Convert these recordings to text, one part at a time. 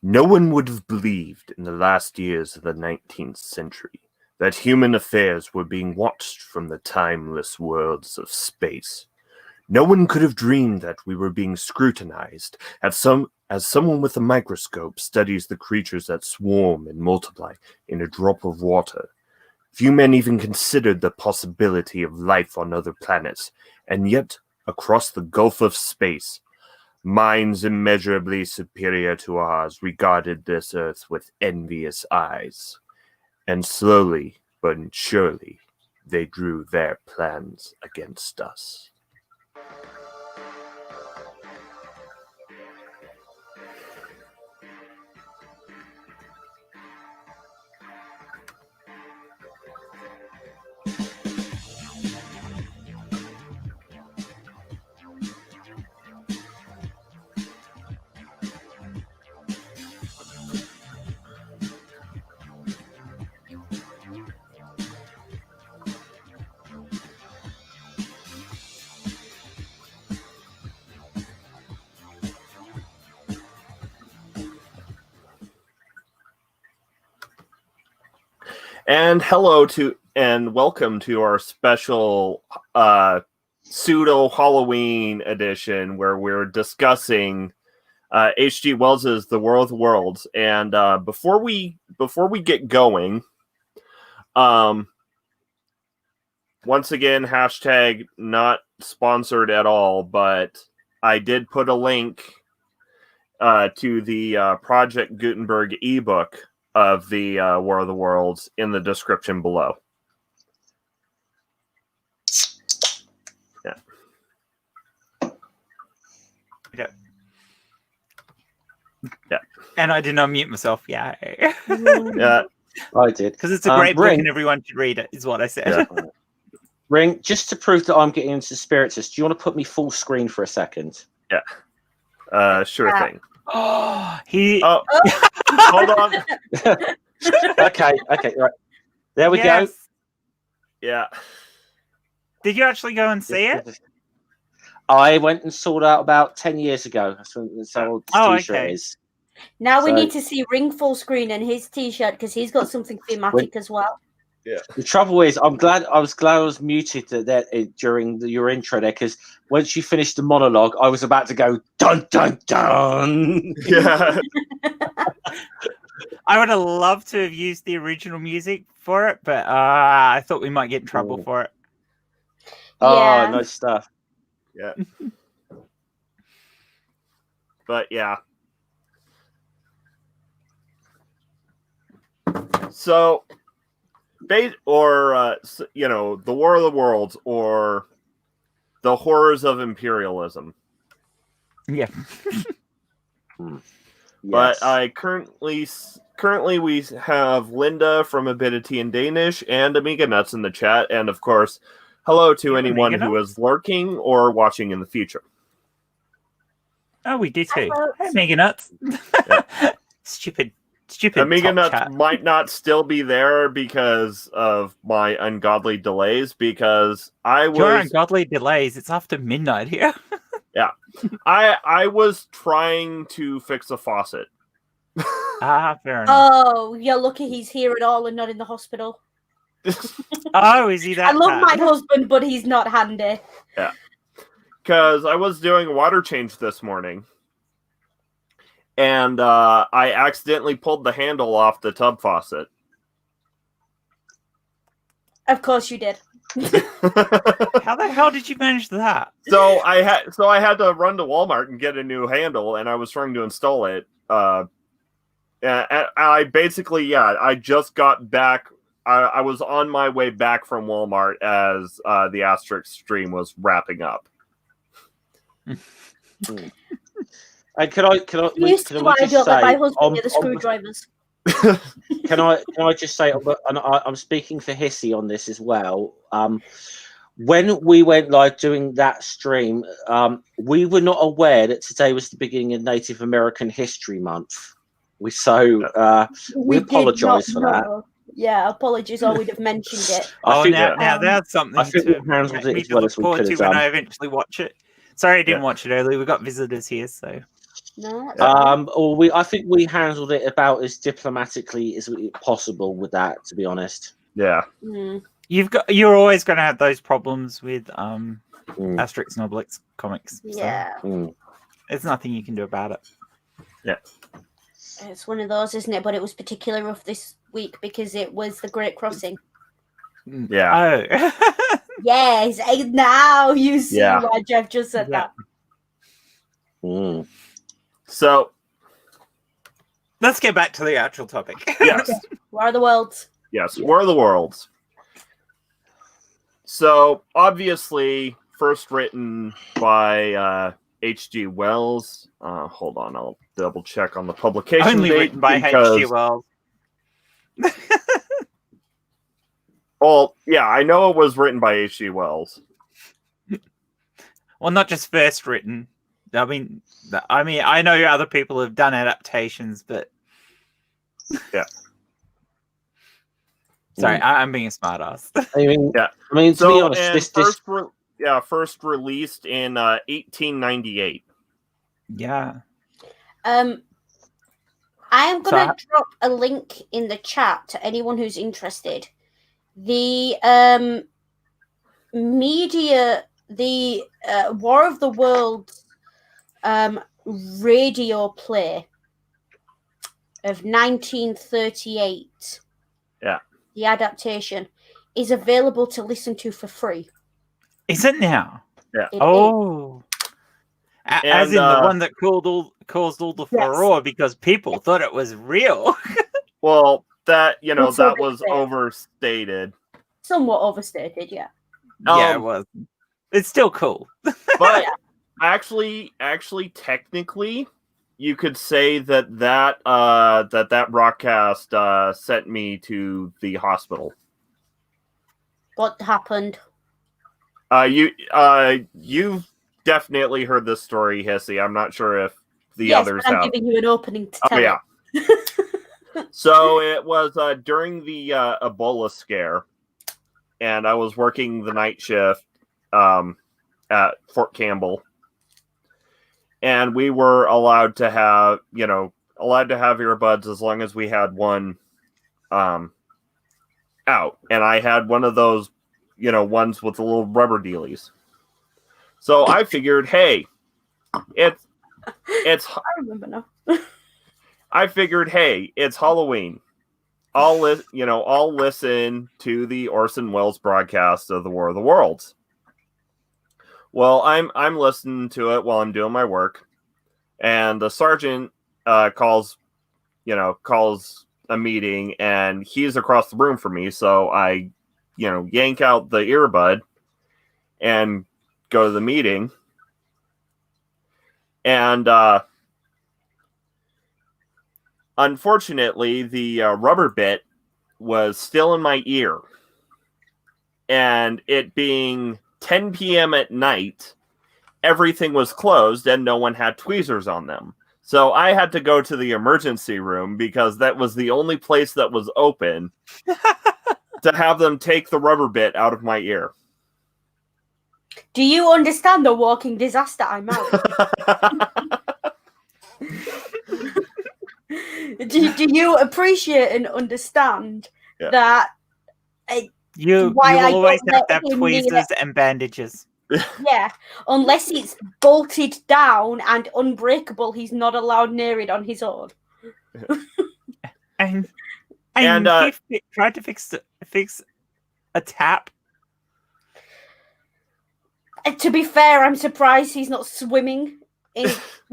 No one would have believed in the last years of the 19th century that human affairs were being watched from the timeless worlds of space. No one could have dreamed that we were being scrutinized as someone with a microscope studies the creatures that swarm and multiply in a drop of water. Few men even considered the possibility of life on other planets, and yet, across the gulf of space, minds immeasurably superior to ours regarded this Earth with envious eyes. And slowly but surely, they drew their plans against us. And welcome to our special pseudo Halloween edition where we're discussing H.G. Wells's The War of the Worlds. And before we get going, once again, hashtag not sponsored at all, but I did put a link to the Project Gutenberg ebook of the War of the Worlds in the description below. Yeah. Okay. Yeah. And I did not mute myself. Yeah. Yeah. I did. Because it's a great book and everyone should read it, is what I said. Yeah. Ring, just to prove that I'm getting into spiritus, do you want to put me full screen for a second? Yeah. Sure thing. Oh, hold on. Okay, right. There we go. Yeah. Did you actually go and see it? I went and saw that about 10 years ago. That's when this old t-shirt is. Now we need to see Ring full screen and his t-shirt because he's got something thematic as well. Yeah. The trouble is, I was glad I was muted during your intro there, because once you finished the monologue, I was about to go dun dun dun. Yeah. I would have loved to have used the original music for it, but I thought we might get in trouble for it. Oh, nice stuff. Yeah. But yeah. So, the War of the Worlds, or the horrors of imperialism. Yeah. But I currently we have Linda from Abidity in Danish and Amiga Nuts in the chat, and of course, hello to anyone who is lurking or watching in the future. Oh, we do too. Hey, Amiga Nuts. Yeah. Stupid. Amiga Nuts might not still be there because of my ungodly delays, because Your ungodly delays, it's after midnight here. Yeah. I was trying to fix a faucet. Fair enough. Oh, you're lucky he's here at all and not in the hospital. Oh, is he that I love my husband, but he's not handy. Yeah. Because I was doing a water change this morning. And I accidentally pulled the handle off the tub faucet. Of course you did. How the hell did you manage that? So I had to run to Walmart and get a new handle, and I was trying to install it. I basically, I just got back. I was on my way back from Walmart as the Asterix stream was wrapping up. Can I just say, my husband the screwdrivers. Can I just say, and I'm speaking for Hissy on this as well. When we went live doing that stream, we were not aware that today was the beginning of Native American History Month. We apologise for that. Yeah, apologies, or we'd have mentioned it. Now that's something I think to handled it make as me well look as we forward could to have when done. I eventually watch it. Sorry, I didn't watch it earlier. We got visitors here, so No. I think we handled it about as diplomatically as possible with that, to be honest. Yeah. Mm. You're always going to have those problems with Asterix and Obelix comics. Yeah. Mm. There's nothing you can do about it. Yeah. It's one of those, isn't it? But it was particularly rough this week because it was the Great Crossing. Yeah. Oh. Yes, now you see Yeah. why Jeff just said Yeah. that. Mm. So, Let's get back to the actual topic. yes. War of the Worlds. Yes. War of the Worlds. So, obviously, first written by H.G. Wells. Hold on, I'll double check on the publication Only date written by because- H.G. Wells. Well, yeah, I know it was written by H.G. Wells. Well, not just first written. I mean, I know other people have done adaptations, but Yeah. Sorry, I'm being a smartass. I mean, Yeah. to be honest, and this first released in 1898. Yeah. I am going to So- drop a link in the chat to anyone who's interested. The media, the War of the Worlds radio play of 1938. Yeah. The adaptation is available to listen to for free. Is it now? Yeah. It is. Oh. As in the And, one that caused all the furore because people thought it was real. Well, that That's that what was they say. overstated. Somewhat overstated, yeah. Yeah, it was. It's still cool. But actually, technically, you could say that broadcast sent me to the hospital. What happened? You've definitely heard this story, Hissy. I'm not sure if the others but I'm have. giving you an opening to tell yeah. So it was during the Ebola scare, and I was working the night shift at Fort Campbell, and we were allowed to have earbuds as long as we had one out, and I had one of those ones with the little rubber dealies. So I figured, hey, it's I remember now. I figured, hey, it's Halloween. I'll listen to the Orson Welles broadcast of the War of the Worlds. Well, I'm listening to it while I'm doing my work, and the sergeant calls a meeting, and he's across the room from me. So I, yank out the earbud and go to the meeting, and unfortunately, the rubber bit was still in my ear. And it being 10 p.m. at night, everything was closed and no one had tweezers on them. So I had to go to the emergency room because that was the only place that was open to have them take the rubber bit out of my ear. Do you understand the walking disaster I'm out? do you appreciate and understand that? You will Why I don't always have let to have him tweezers and bandages. Yeah, unless it's bolted down and unbreakable, he's not allowed near it on his own. And he tried to fix a tap. To be fair, I'm surprised he's not swimming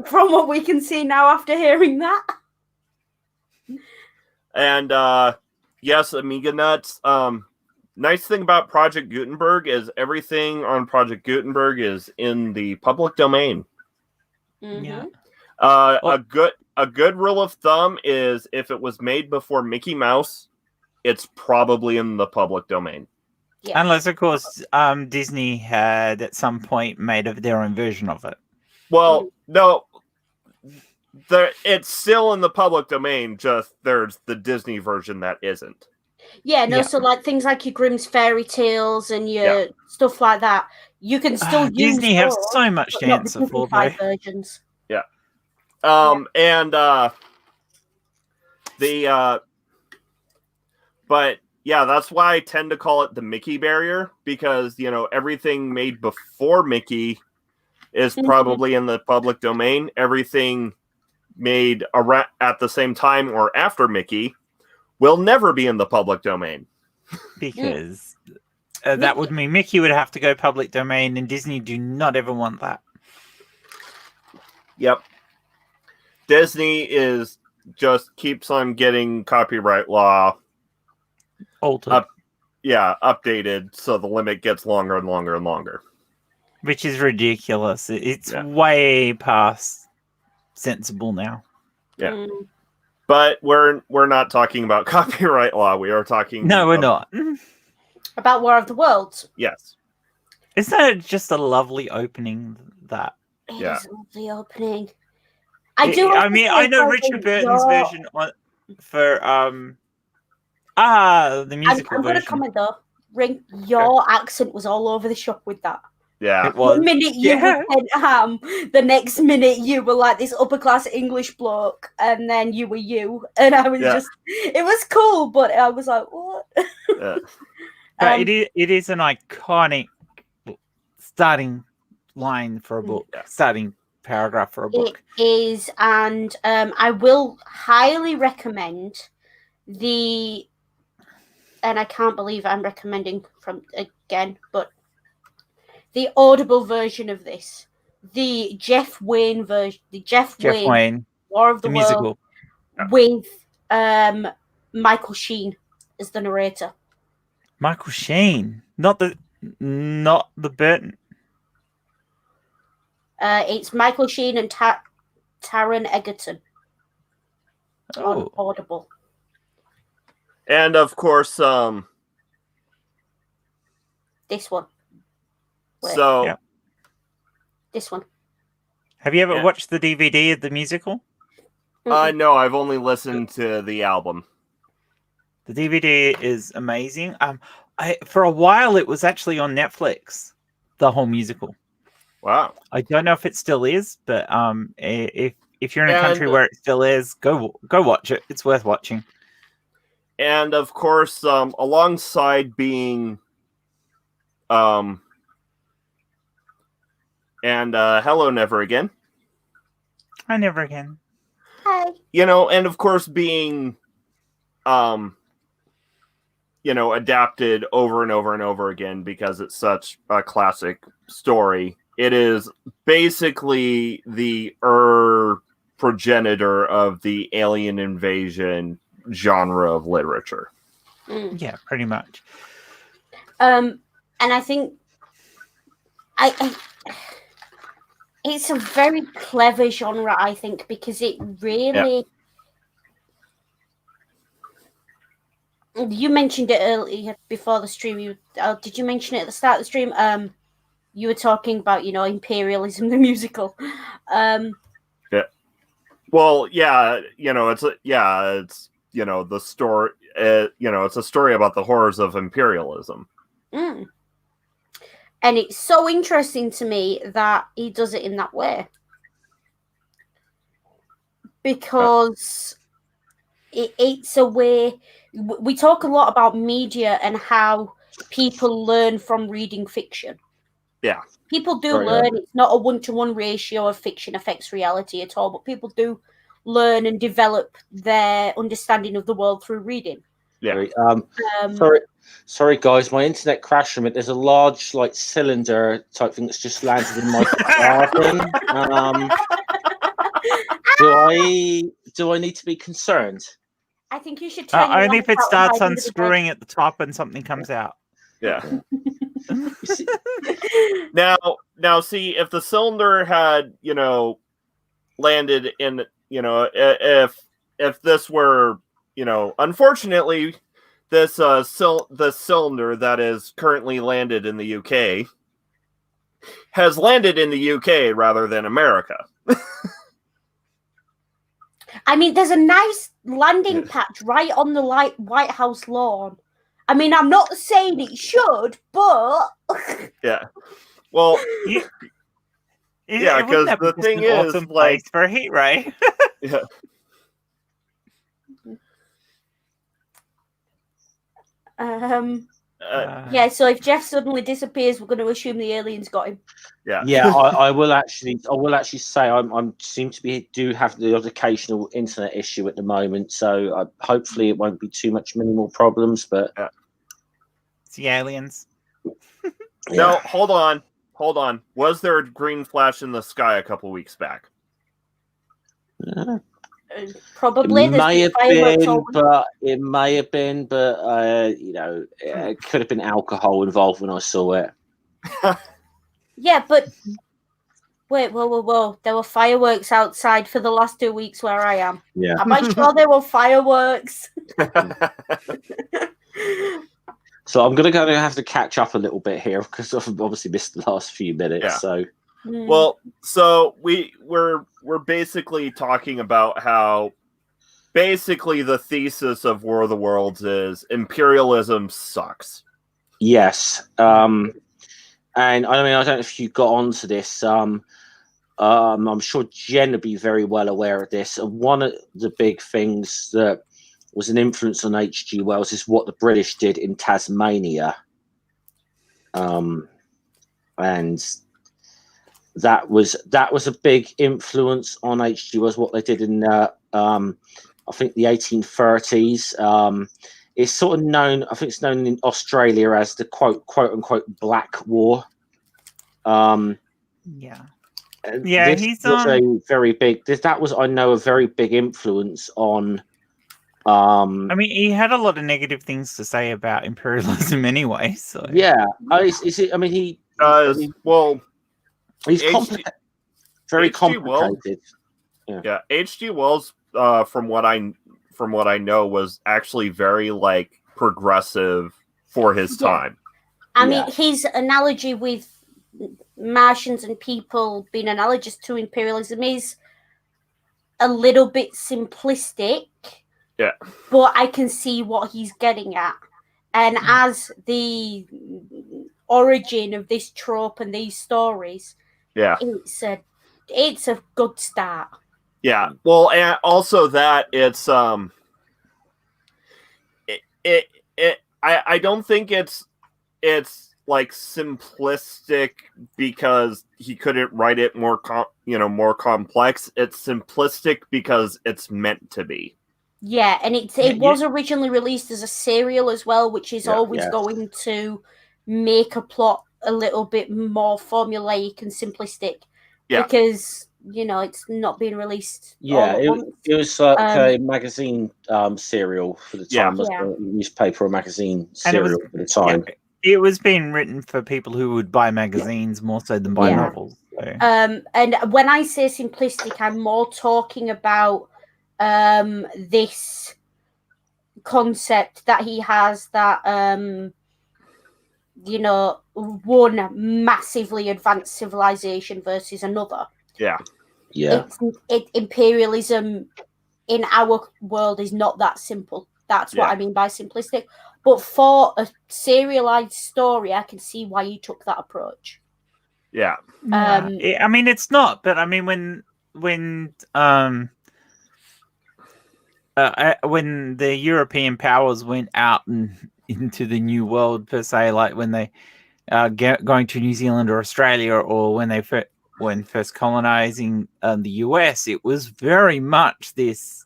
from what we can see now after hearing that. And yes, Amiga Nuts. Nice thing about Project Gutenberg is everything on Project Gutenberg is in the public domain. Mm-hmm. Yeah. A good rule of thumb is if it was made before Mickey Mouse, it's probably in the public domain. Yeah. Unless, of course, Disney had at some point made their own version of it. Well, no, it's still in the public domain. Just there's the Disney version that isn't. Yeah, no, Yeah. so like things like your Grimm's fairy tales and your stuff like that, you can still use Disney have those, so much but to not the answer for, though. simplified versions. Yeah. And but yeah, that's why I tend to call it the Mickey barrier, because everything made before Mickey is probably in the public domain. Everything made at the same time or after Mickey will never be in the public domain. Because that would mean Mickey would have to go public domain, and Disney do not ever want that. Yep. Disney just keeps on getting copyright law Altered. Updated, so the limit gets longer and longer and longer. Which is ridiculous. It's way past sensible now. Yeah. But we're not talking about copyright law. We are talking... No, we're not. About War of the Worlds. Yes. Isn't that just a lovely opening, that? It Yeah. is a lovely opening. I mean, I know Richard Burton's version for the musical I'm going to version. comment though. Ring, your accent was all over the shop with that. Yeah. It was. One minute you were Ken Ham, the next minute you were like this upper class English bloke, and then you were you, and I was just. It was cool, but I was like, what? Yeah. But it is an iconic starting line for a book, starting paragraph for a book. It is, and I will highly recommend the. And I can't believe I'm recommending but the Audible version of this, the Jeff Wayne version, Wayne, War of the musical with Michael Sheen as the narrator. Michael Sheen, not the Burton. It's Michael Sheen and Taron Egerton on Oh, Audible. And of course, This one. Wait, so Yeah. this one. have you ever watched the DVD of the musical? no, I've only listened to the album. The DVD is amazing. For a while it was actually on Netflix, the whole musical. Wow. I don't know if it still is, but if you're in a country where it still is, go watch it. It's worth watching. And of course, alongside being, and Hello Never Again. I never again. Hi. And of course being, adapted over and over and over again because it's such a classic story. It is basically the progenitor of the alien invasion genre of literature. Yeah, pretty much. And I think it's a very clever genre, I think, because it really. You mentioned it earlier before the stream. Did you mention it at the start of the stream? You were talking about imperialism, the musical. Well, yeah, it's the story. It's a story about the horrors of imperialism. And it's so interesting to me that he does it in that way, because it's a way. We talk a lot about media and how people learn from reading fiction. Yeah. People do learn. It's not a 1-to-1 ratio of fiction affects reality at all, but people do learn and develop their understanding of the world through reading. Yeah. Sorry, guys. My internet crashed from it. There's a large, cylinder type thing that's just landed in my garden. Do I need to be concerned? I think you should turn Only if it starts unscrewing at the top and something comes out. Yeah. Now, see, if the cylinder had, landed in, if this were, unfortunately, this the cylinder that is currently landed in the UK has landed in the UK rather than America. I mean, there's a nice landing patch right on the White House lawn. I mean, I'm not saying it should, but yeah. Well, Yeah, Wouldn't 'cause that be the just thing an is, awesome like- place for a heat ray. Yeah. Yeah, so if Jeff suddenly disappears, we're going to assume the aliens got him. Yeah. Yeah, I will actually say I'm seem to do have the odd occasional internet issue at the moment, so hopefully it won't be too much minimal problems. But It's the aliens. No, hold on. Was there a green flash in the sky a couple weeks back? Probably. It There's may have fireworks been, all- but it could have been alcohol involved when I saw it. Yeah, but wait, whoa. There were fireworks outside for the last 2 weeks where I am. Yeah. Am I sure there were fireworks? So I'm gonna have to catch up a little bit here because I've obviously missed the last few minutes. Yeah. So Well, so we're basically talking about how basically the thesis of War of the Worlds is imperialism sucks. yes, and I mean I don't know if you got onto this. I'm sure Jen would be very well aware of this. And one of the big things that was an influence on H.G. Wells is what the British did in Tasmania, and that was a big influence on H.G. Wells. What they did in I think the 1830s. It's sort of known. I think it's known in Australia as the quote unquote Black War. Yeah. This he's was a very big. That was, I know, a very big influence on. I mean, he had a lot of negative things to say about imperialism anyway. So Yeah, is it? I mean, he Does well, he's H.G. very H.G. Wells- complicated. yeah. H.G. Wells, from what I know, was actually very like progressive for his Yeah. time. I Yeah. mean, his analogy with Martians and people being analogous to imperialism is a little bit simplistic. Yeah. But I can see what he's getting at. And as the origin of this trope and these stories, Yeah. it's a good start. Yeah. Well, and also that it's I don't think it's like simplistic because he couldn't write it more complex. It's simplistic because it's meant to be. Yeah, and it was originally released as a serial as well, which is always going to make a plot a little bit more formulaic and simplistic. Yeah. Because, it's not being released all at once. It was like a magazine serial for the time. Yeah. A newspaper or magazine And it was- serial for the time. Yeah, it was being written for people who would buy magazines more so than buy Yeah. novels. So. And when I say simplistic, I'm more talking about this concept that he has that one massively advanced civilization versus another. Yeah. Imperialism in our world is not that simple. That's what I mean by simplistic. But for a serialized story, I can see why you took that approach. Yeah. I mean, it's not, but I mean, when the European powers went out and into the New World per se, like when they going to New Zealand or Australia, or when they first colonizing the US, it was very much this.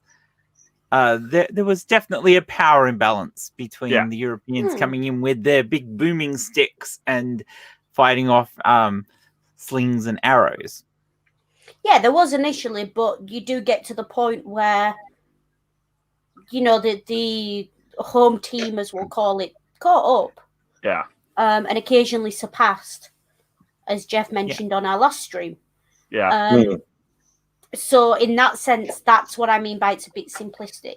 There was definitely a power imbalance between the Europeans coming in with their big booming sticks and fighting off slings and arrows. Yeah, there was initially, but you do get to the point where the home team, as we'll call it, caught up. Yeah. And occasionally surpassed, as Jeff mentioned on our last stream. Yeah. So in that sense, that's what I mean by it's a bit simplistic.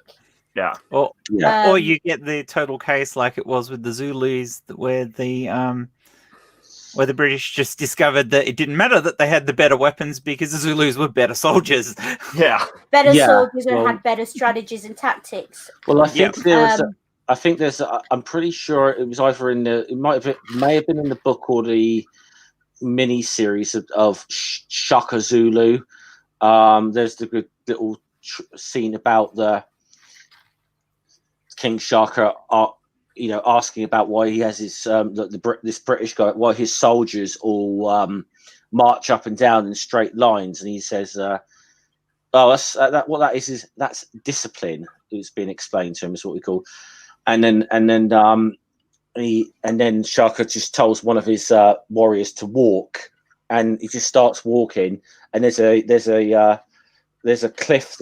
Yeah. Or you get the total case like it was with the Zulus, where the British just discovered that it didn't matter that they had the better weapons because the Zulus were better soldiers. Yeah. Better soldiers and had better strategies and tactics. Well, I think there's. I'm pretty sure it was either in the. May have been in the book or the mini series of Shaka Zulu. There's the good little scene about the King Shaka, asking about why he has his this British guy, why his soldiers all march up and down in straight lines, and he says, that's what that is that's discipline. It's been explained to him, is what we call, and then Shaka just tells one of his warriors to walk, and he just starts walking, and there's a cliff.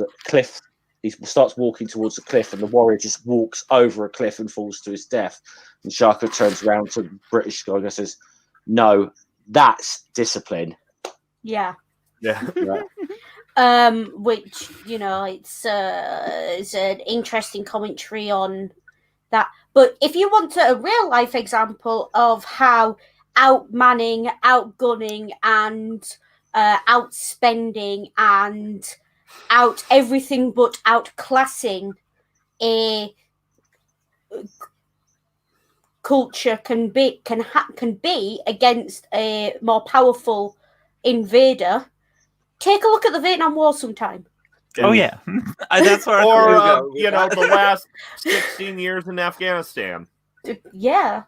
He starts walking towards the cliff, and the warrior just walks over a cliff and falls to his death. And Shaka turns around to the British guy and says, "No, that's discipline." Yeah. Yeah. Which, it's an interesting commentary on that. But if you want a real life example of how outmanning, outgunning, and outspending and out everything but outclassing a culture can be against a more powerful invader, take a look at the Vietnam War sometime. Oh yeah, that's where or I the last 16 years in Afghanistan. Yeah.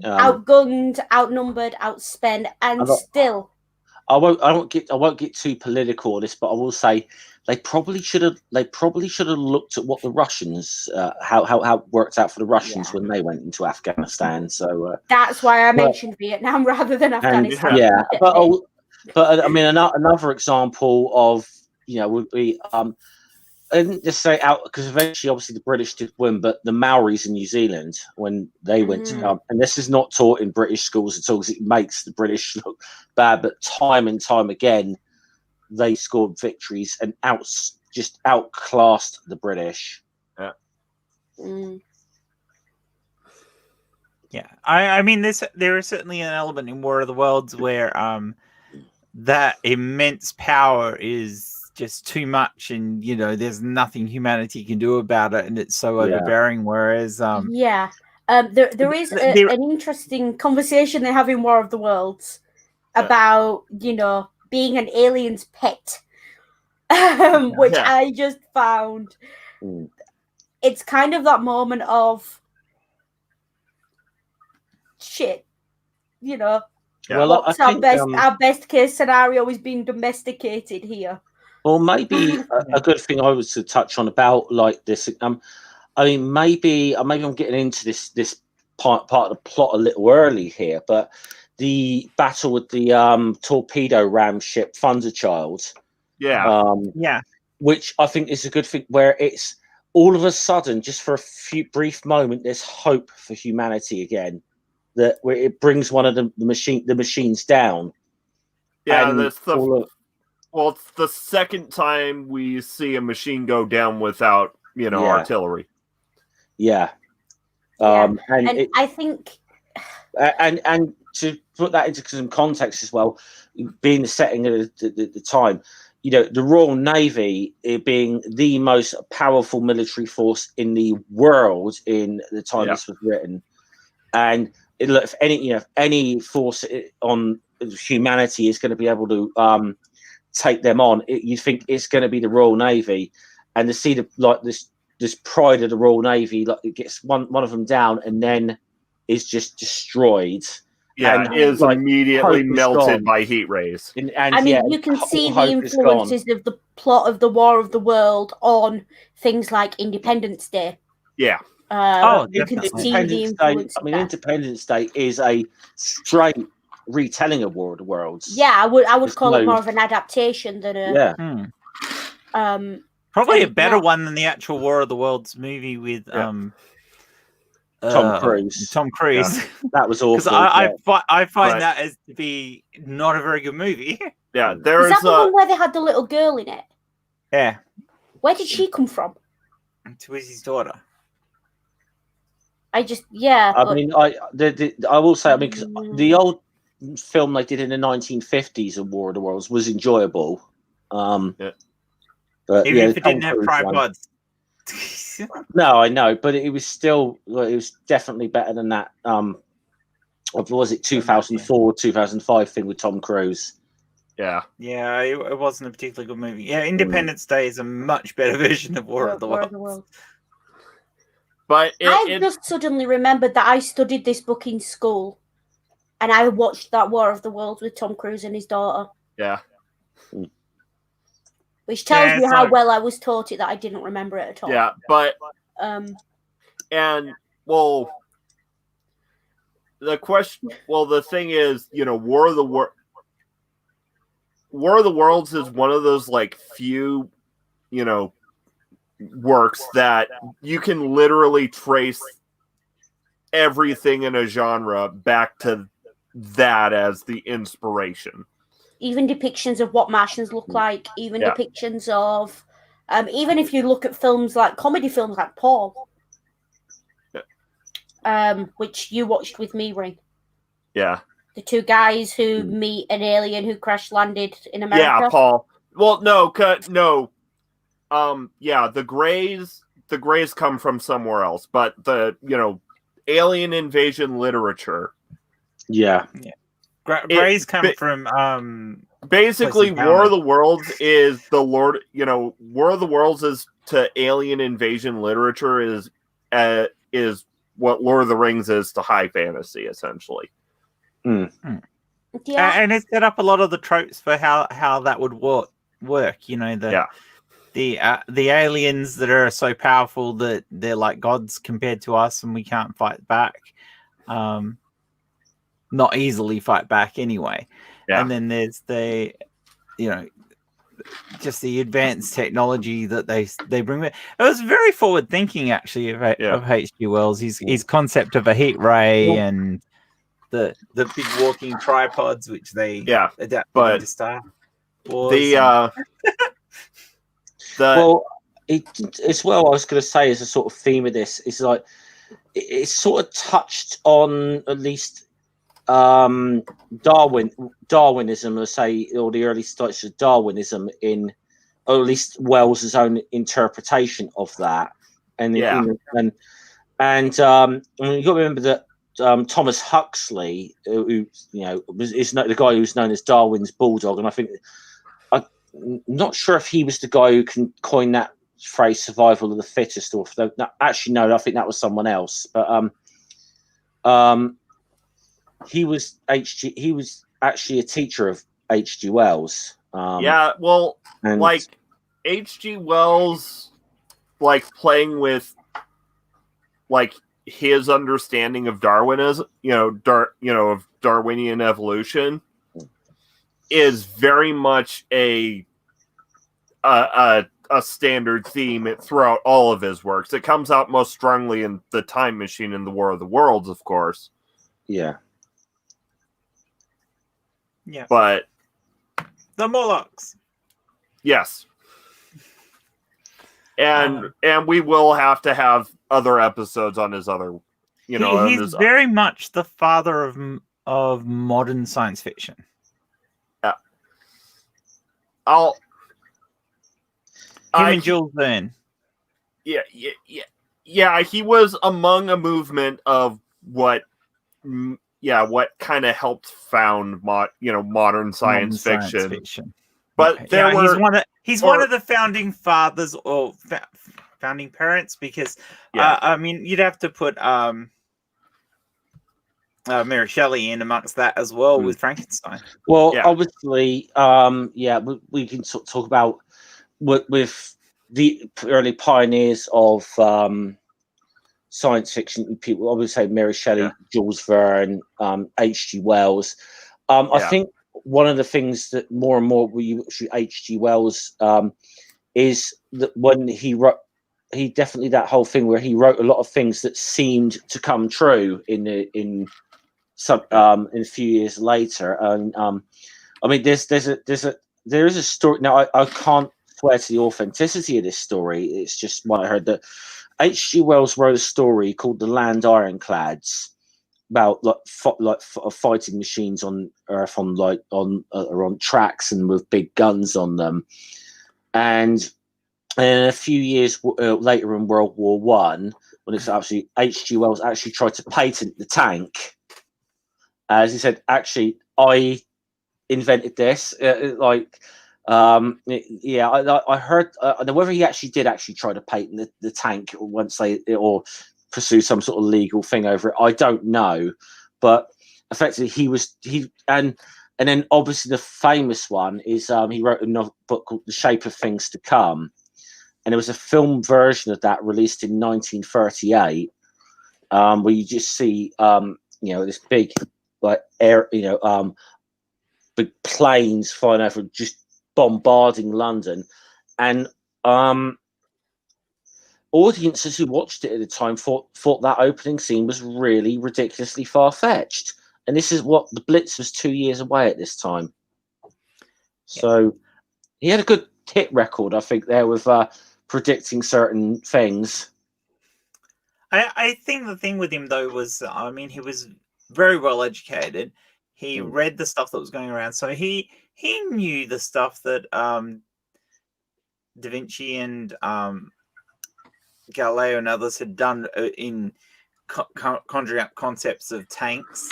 Outgunned, outnumbered, outspent, and still. I won't get too political on this, but I will say they probably should have looked at what the Russians how it worked out for the Russians when they went into Afghanistan. So that's why I mentioned Vietnam rather than Afghanistan. But I mean another example of would be I didn't just say out because eventually, obviously, the British did win, but the Maoris in New Zealand when they went, and this is not taught in British schools at all because it makes the British look bad. But time and time again, they scored victories and just outclassed the British. Yeah. Yeah, I mean, there is certainly an element in War of the Worlds where that immense power is just too much, and there's nothing humanity can do about it, and it's so overbearing. Whereas there is an interesting conversation they have in War of the Worlds about being an alien's pet, which I just found it's kind of that moment of shit, Well, what's our best case scenario is being domesticated here. Well, maybe a good thing I was to touch on about like this. I mean, maybe I'm getting into this part of the plot a little early here, but the battle with the torpedo ram ship Thunderchild, which I think is a good thing, where it's all of a sudden, just for a brief moment, there's hope for humanity again. Where it brings one of the machines down. Yeah, that's well, it's the second time we see a machine go down without, artillery. Yeah. And I think... And to put that into some context as well, being the setting at the time, the Royal Navy being the most powerful military force in the world in the time this was written. And if any force on humanity is going to be able to take them on, you think it's going to be the Royal Navy, and to see this pride of the Royal Navy, like it gets one of them down and then is just destroyed. Yeah, and is immediately melted by heat rays. You can see the influences of the plot of the War of the World on things like Independence Day. Yeah. You can see the influence. Independence Day is a straight retelling of War of the Worlds. Yeah, I would call it more of an adaptation than a. Probably a better one than the actual War of the Worlds movie with Tom Cruise. Yeah. That was awful. Because I find that as to be not a very good movie. Yeah, is that the one where they had the little girl in it? Yeah. Where did she come from? Twizzy's daughter. I will say, because the old film they did in the 1950s of War of the Worlds was enjoyable. But even if it didn't have tripods. No, I know, but it was still, it was definitely better than that was it 2004, 2005 thing with Tom Cruise? Yeah. Yeah, it wasn't a particularly good movie. Yeah, Independence Day is a much better version of War of the Worlds. But I've just suddenly remembered that I studied this book in school, and I watched that War of the Worlds with Tom Cruise and his daughter. Yeah. Which tells me how well I was taught it that I didn't remember it at all. Yeah, but and well, the thing is, War of the Worlds is one of those like few, works that you can literally trace everything in a genre back to that as the inspiration. Even depictions of what Martians look like, even depictions of, even if you look at films like comedy films like Paul, which you watched with me, Ring. Yeah. The two guys who meet an alien who crash landed in America. Yeah, Paul. Well, no. The Greys come from somewhere else, but the alien invasion literature. Yeah. Greys come from basically War of the Worlds is the War of the Worlds is to alien invasion literature is what Lord of the Rings is to high fantasy, essentially. Yeah. And it set up a lot of the tropes for how that would work. The aliens that are so powerful that they're like gods compared to us, and we can't fight back. Not easily fight back anyway. Yeah. And then there's the, just the advanced technology that they bring. It was very forward thinking, actually, of H.G. Wells. His concept of a heat ray and the big walking tripods, which they adapted into Star Wars. Well, as well, I was going to say, as a sort of theme of this, is like it's sort of touched on at least Darwinism, let's say, or the early stages of Darwinism or at least Wells' own interpretation of that. And you've got to remember that Thomas Huxley, who is the guy who's known as Darwin's bulldog, and I think I'm not sure if he was the guy who can coin that phrase "survival of the fittest," or actually no, I think that was someone else. But he was actually a teacher of H.G. Wells. H.G. Wells, playing with his understanding of Darwinism, of Darwinian evolution, is very much a standard theme throughout all of his works. It comes out most strongly in The Time Machine and The War of the Worlds, of course. Yeah. Yeah. But the Morlocks. Yes. And we will have to have other episodes on his other, he's very much the father of modern science fiction. Yeah. Him and Jules Verne. Yeah. He was among a movement of what kind of helped found modern science fiction. But he's one of the founding fathers or founding parents, because you'd have to put Mary Shelley in amongst that as well with Frankenstein. Well, obviously, we can talk about with the early pioneers of science fiction people. I would say Mary Shelley, Jules Verne, H.G. Wells. I think one of the things that more and more we H.G. Wells is that when he wrote, that whole thing where he wrote a lot of things that seemed to come true in a few years later. And there is a story. Now I can't swear to the authenticity of this story. It's just what I heard, that H.G. Wells wrote a story called The Land Ironclads, about fighting machines on Earth on tracks and with big guns on them. And a few years later in World War One, when it's actually H.G. Wells actually tried to patent the tank, as he said, actually, I invented this. Yeah, I heard whether he actually did try to patent the tank once or pursue some sort of legal thing over it. I don't know, but effectively and then obviously the famous one is he wrote a book called The Shape of Things to Come, and there was a film version of that released in 1938, where you just see this big big planes flying over, just bombarding London, and audiences who watched it at the time thought that opening scene was really ridiculously far-fetched. And this is what the Blitz was 2 years away at this time. So he had a good hit record, I think, there with predicting certain things. I think the thing with him, though, was, I mean, he was very well educated. He read the stuff that was going around. So he knew the stuff that Da Vinci and Galileo and others had done in conjuring up concepts of tanks,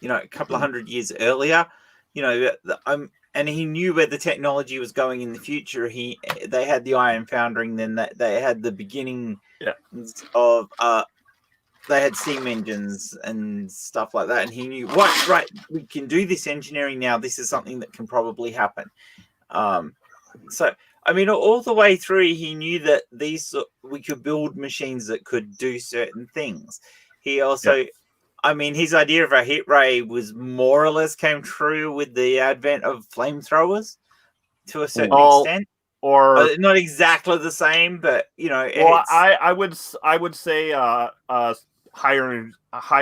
a couple of hundred years earlier, and he knew where the technology was going in the future. They had the iron foundering, then they had the beginning of they had steam engines and stuff like that, and he knew right, we can do this engineering now. This is something that can probably happen. So I mean, all the way through, he knew that we could build machines that could do certain things. He also, I mean, his idea of a heat ray was more or less came true with the advent of flamethrowers to a certain extent, or not exactly the same, but well, I would say high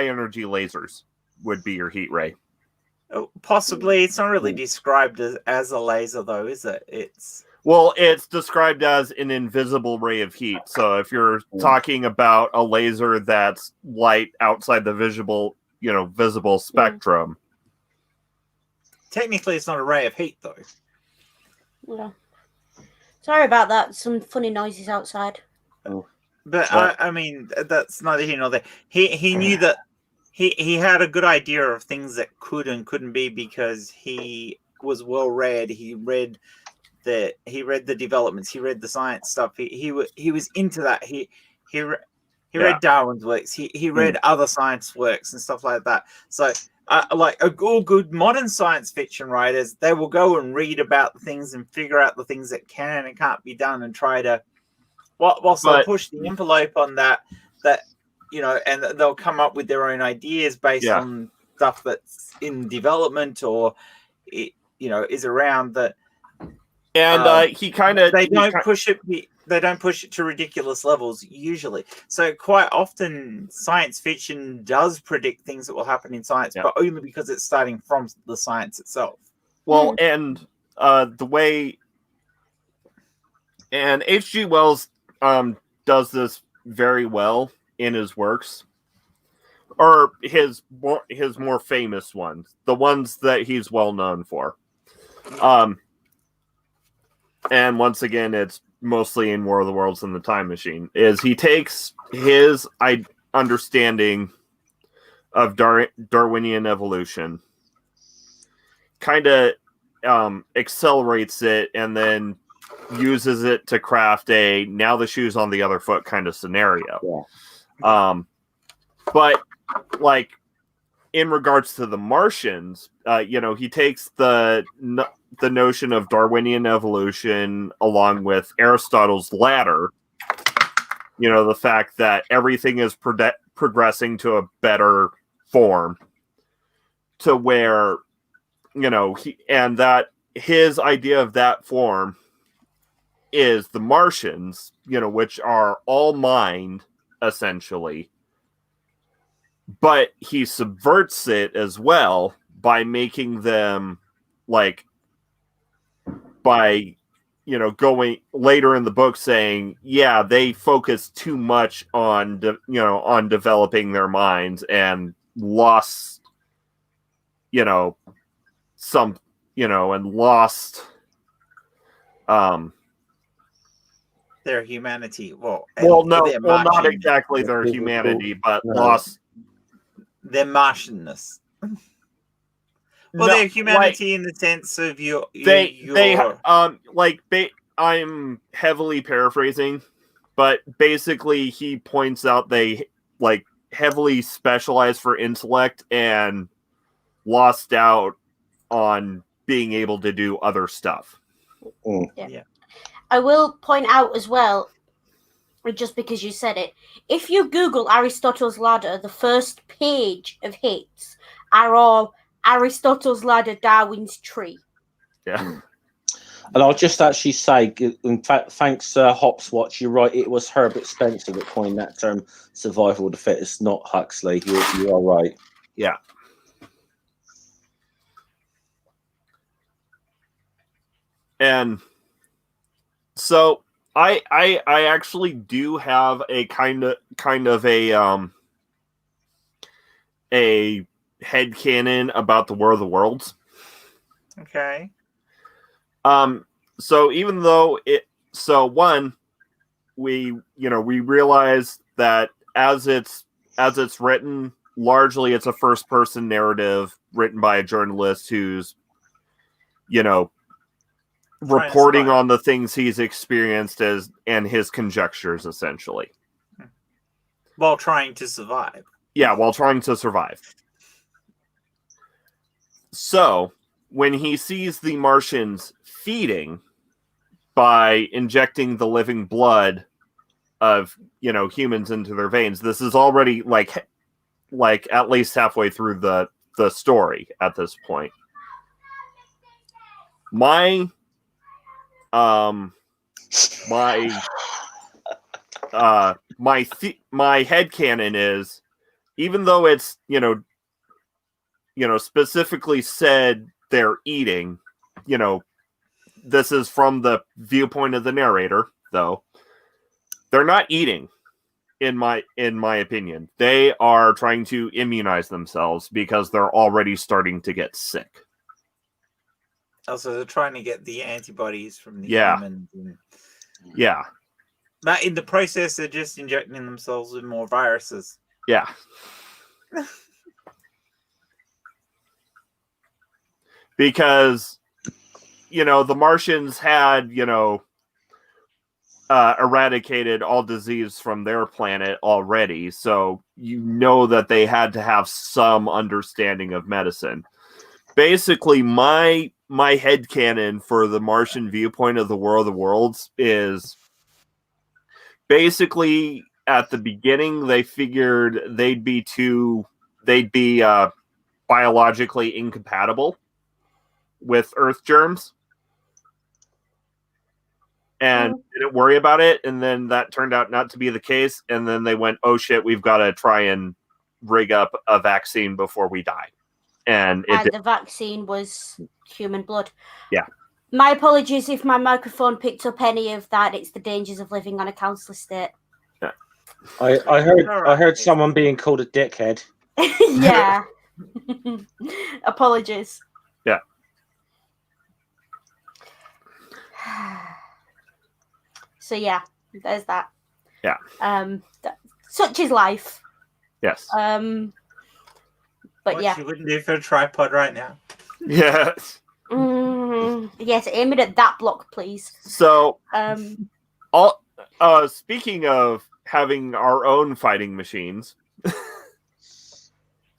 energy lasers would be your heat ray. Possibly. It's not really described as a laser, though, is it? It's described as an invisible ray of heat. So if you're talking about a laser that's light outside the visible spectrum. Technically, it's not a ray of heat, though. Yeah. Sorry about that. Some funny noises outside. Oh. But I mean, that's neither here nor there. He knew that he had a good idea of things that could and couldn't be because he was well read. He read the developments. He read the science stuff. He was into that. He read Darwin's works. He read other science works and stuff like that. So like all good modern science fiction writers, they will go and read about the things and figure out the things that can and can't be done and try to whilst they'll push the envelope on that and they'll come up with their own ideas based on stuff that's in development or is around that. And they don't push it to ridiculous levels usually. So quite often science fiction does predict things that will happen in science, but only because it's starting from the science itself. Well, and the way and H.G. Wells does this very well in his works, or his more famous ones, the ones that he's well known for. And once again, it's mostly in War of the Worlds and the Time Machine, is he takes his understanding of Darwinian evolution, kind of accelerates it, and then uses it to craft a now the shoe's on the other foot kind of scenario. But like in regards to the Martians, he takes the notion of Darwinian evolution along with Aristotle's ladder, the fact that everything is progressing to a better form, to where, and that his idea of that form is the Martians, which are all mind, essentially. But he subverts it as well by making them by going later in the book saying, they focus too much on on developing their minds and lost their humanity. Not exactly their humanity, but lost their Martianness. Well, they're humanity in the sense of I'm heavily paraphrasing, but basically he points out they like heavily specialized for intellect and lost out on being able to do other stuff. Yeah. I will point out as well, just because you said it, if you Google Aristotle's ladder, the first page of hits are all Aristotle's ladder, Darwin's tree. Yeah. And I'll just actually say, in fact, thanks, Hopswatch, you're right. It was Herbert Spencer that coined that term, survival of the fittest, not Huxley. You are right. Yeah. And so I actually do have a kind of a headcanon about the War of the Worlds. Okay. So even though we realize that as it's written, largely it's a first person narrative written by a journalist who's reporting on the things he's experienced and his conjectures, essentially, while trying to survive. Yeah, while trying to survive. So when he sees the Martians feeding by injecting the living blood of humans into their veins, this is already like at least halfway through the story at this point. My headcanon is, even though it's specifically said they're eating, this is from the viewpoint of the narrator, though, they're not eating. In my opinion, they are trying to immunize themselves because they're already starting to get sick. Also, they're trying to get the antibodies from the humans. Yeah. But in the process, they're just injecting themselves with more viruses. Yeah. Because, the Martians had, eradicated all disease from their planet already. So, that they had to have some understanding of medicine. Basically, my headcanon for the Martian viewpoint of the War of the Worlds is basically at the beginning they figured they'd be biologically incompatible with Earth germs and didn't worry about it, and then that turned out not to be the case, and then they went, oh shit, we've got to try and rig up a vaccine before we die. And the vaccine was human blood. Yeah. My apologies if my microphone picked up any of that. It's the dangers of living on a council estate. Yeah. I heard someone being called a dickhead. Yeah. Apologies. Yeah. So yeah, there's that. Yeah. Such is life. Yes. But what you wouldn't do for a tripod right now. Yes. Yes, aim it at that block, please. So, speaking of having our own fighting machines,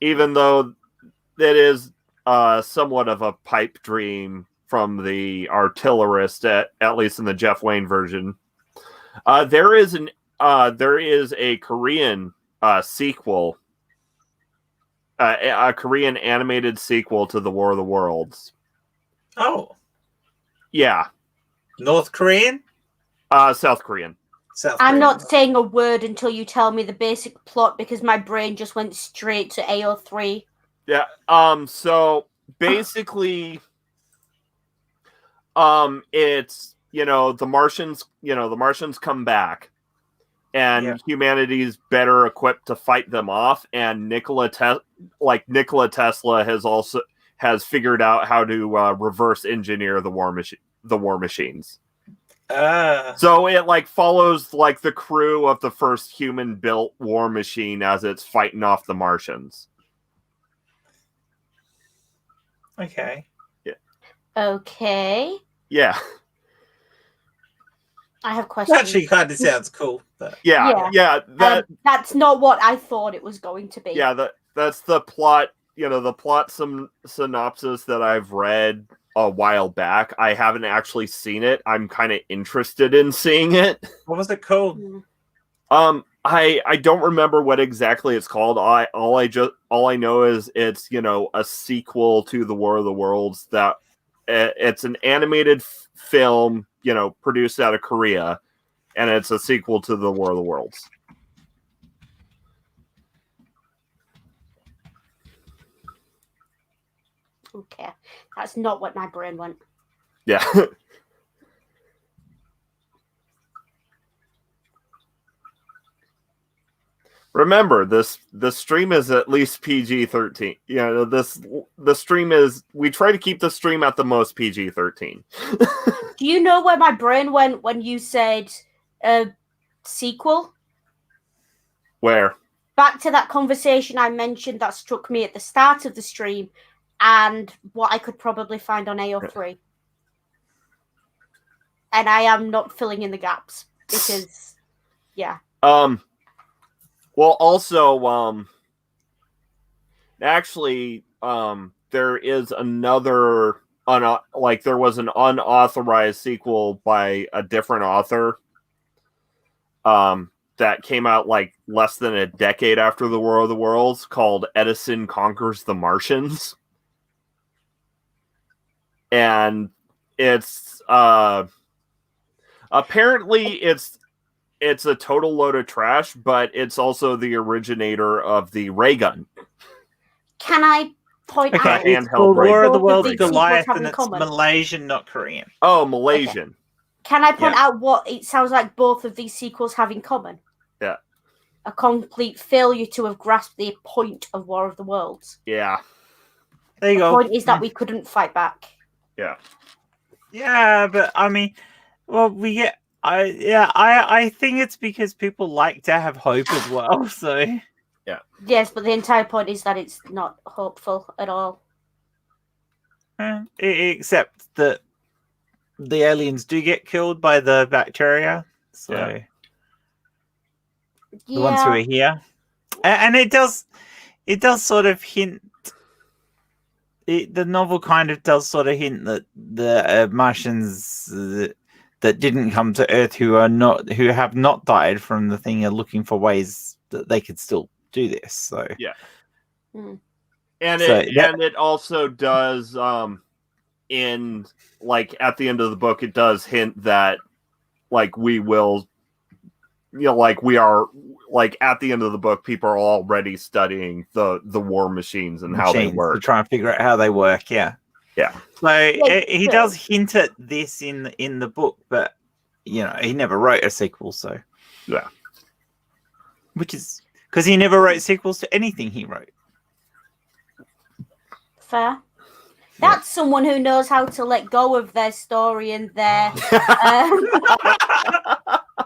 even though that is somewhat of a pipe dream from the artillerist, at least in the Jeff Wayne version, there is a Korean sequel. A Korean animated sequel to the War of the Worlds. Oh. Yeah. North Korean? South Korean. I'm not saying a word until you tell me the basic plot because my brain just went straight to AO3. Yeah. So basically, it's, the Martians come back. And humanity's better equipped to fight them off. And Nikola Tesla has figured out how to reverse engineer the war machines. So it follows the crew of the first human built war machine as it's fighting off the Martians. Okay. Okay. Yeah. I have questions. Actually, kind of sounds cool. But... Yeah. That's not what I thought it was going to be. Yeah, that's the plot. The plot synopsis that I've read a while back. I haven't actually seen it. I'm kind of interested in seeing it. What was it called? I don't remember what exactly it's called. All I know is it's a sequel to the War of the Worlds. That it's an animated film, produced out of Korea, and it's a sequel to the War of the Worlds. Okay, that's not what my brain went. Yeah. Remember, the stream is at least PG-13. The stream is. We try to keep the stream at the most PG-13. Do you know where my brain went when you said sequel? Where? Back to that conversation I mentioned that struck me at the start of the stream, and what I could probably find on AO3. And I am not filling in the gaps because, yeah. Well, also, actually, there is another, there was an unauthorized sequel by a different author, that came out less than a decade after the War of the Worlds, called Edison Conquers the Martians. And it's, apparently it's a total load of trash, but it's also the originator of the ray gun. Can I point out? It's called War of the Worlds these Goliath, sequels and have in it's common? Malaysian, not Korean. Oh, Malaysian. Okay. Can I point out what it sounds like both of these sequels have in common? Yeah. A complete failure to have grasped the point of War of the Worlds. Yeah. There you The go. point is that we couldn't fight back. Yeah. Yeah, but I mean, well, we get. I think it's because people like to have hope as well. So. Yeah. Yes, but the entire point is that it's not hopeful at all. Except that the aliens do get killed by the bacteria. So. Yeah. The ones who are here, and it does sort of hint. The novel kind of does sort of hint that the Martians that didn't come to Earth, who have not died from the thing, are looking for ways that they could still do this. So yeah, Hmm. and it also does in at the end of the book, it does hint that we will. We are at the end of the book, people are already studying the war machines and how they work to try and figure out how they work. Yeah. So he does hint at this in the book, but he never wrote a sequel. So yeah, which is because he never wrote sequels to anything he wrote. Fair. That's someone who knows how to let go of their story and their.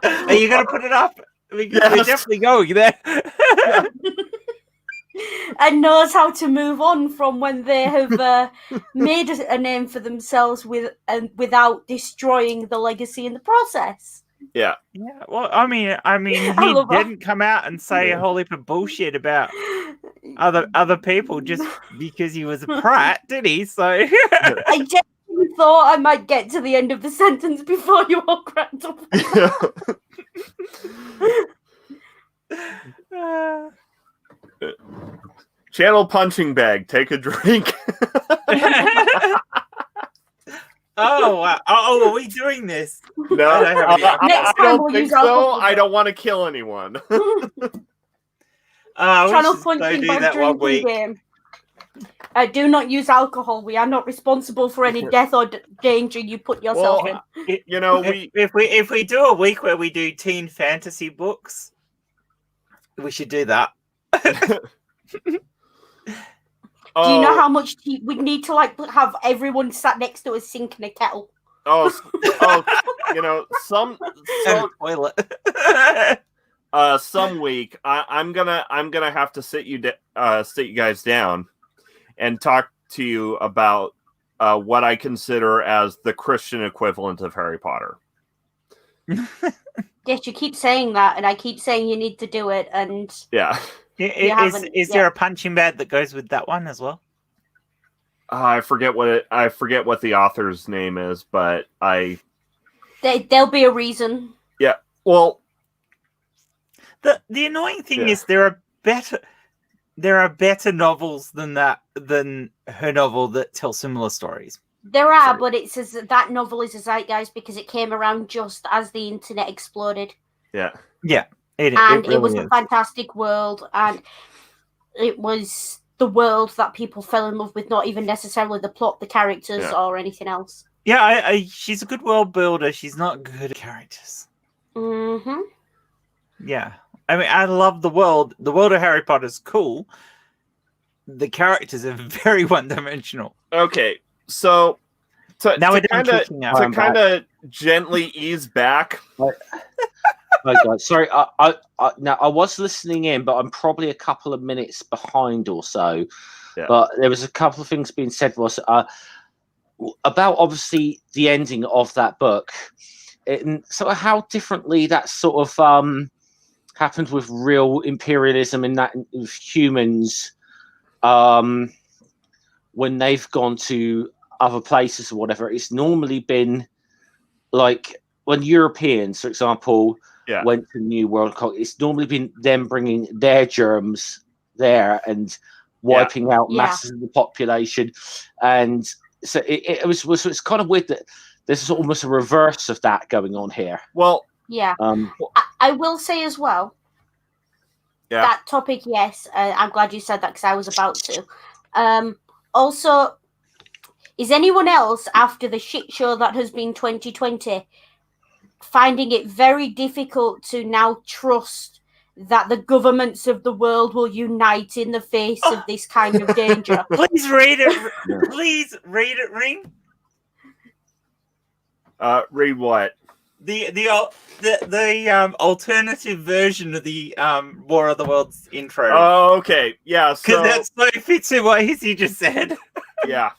Are you going to put it up? We're definitely going there. And knows how to move on from when they have made a name for themselves without destroying the legacy in the process. Yeah. Yeah. Well, I mean, he didn't come out and say a whole heap of bullshit about other people just because he was a prat, did he? So I genuinely thought I might get to the end of the sentence before you all cracked up. Channel punching bag. Take a drink. Oh, wow. Oh, are we doing this? No, Next time we'll use alcohol. I don't want to kill anyone. Channel punching bag drinking game. Do not use alcohol. We are not responsible for any death or danger you put yourself in. If we do a week where we do teen fantasy books, we should do that. Do you know how much we need to have everyone sat next to a sink and a kettle? Some toilet. Some week I'm gonna have to sit you guys down and talk to you about what I consider as the Christian equivalent of Harry Potter. Yes, you keep saying that, and I keep saying you need to do it, and Yeah. Is there a punching bag that goes with that one as well? I forget what the author's name is, but there'll be a reason. Yeah. Well, the annoying thing is there are better novels than her novel that tell similar stories. There are, but it says that novel is a zeitgeist because it came around just as the internet exploded. Yeah. Yeah. It It was really a fantastic world, and it was the world that people fell in love with, not even necessarily the plot, the characters, or anything else. Yeah, she's a good world builder. She's not good at characters. Mm-hmm. Yeah. I mean, I love the world. The world of Harry Potter is cool. The characters are very one-dimensional. Okay, so to kind of gently ease back. Oh God, sorry. Now I was listening in, but I'm probably a couple of minutes behind or so. Yeah. But there was a couple of things being said was about obviously the ending of that book, and sort of how differently that sort of happened with real imperialism and that with humans when they've gone to other places or whatever. It's normally been like when Europeans, for example, went to New World, it's normally been them bringing their germs there and wiping out masses of the population. And so it's kind of weird that there's almost a reverse of that going on here. Well, yeah. I will say as well, that topic, yes, I'm glad you said that because I was about to. Also, is anyone else, after the shit show that has been 2020, finding it very difficult to now trust that the governments of the world will unite in the face of this kind of danger? Please read it. Please read it, Ring. Read what? The alternative version of the War of the Worlds intro. Oh, okay. Yeah, because that so fits in what he just said. Yeah.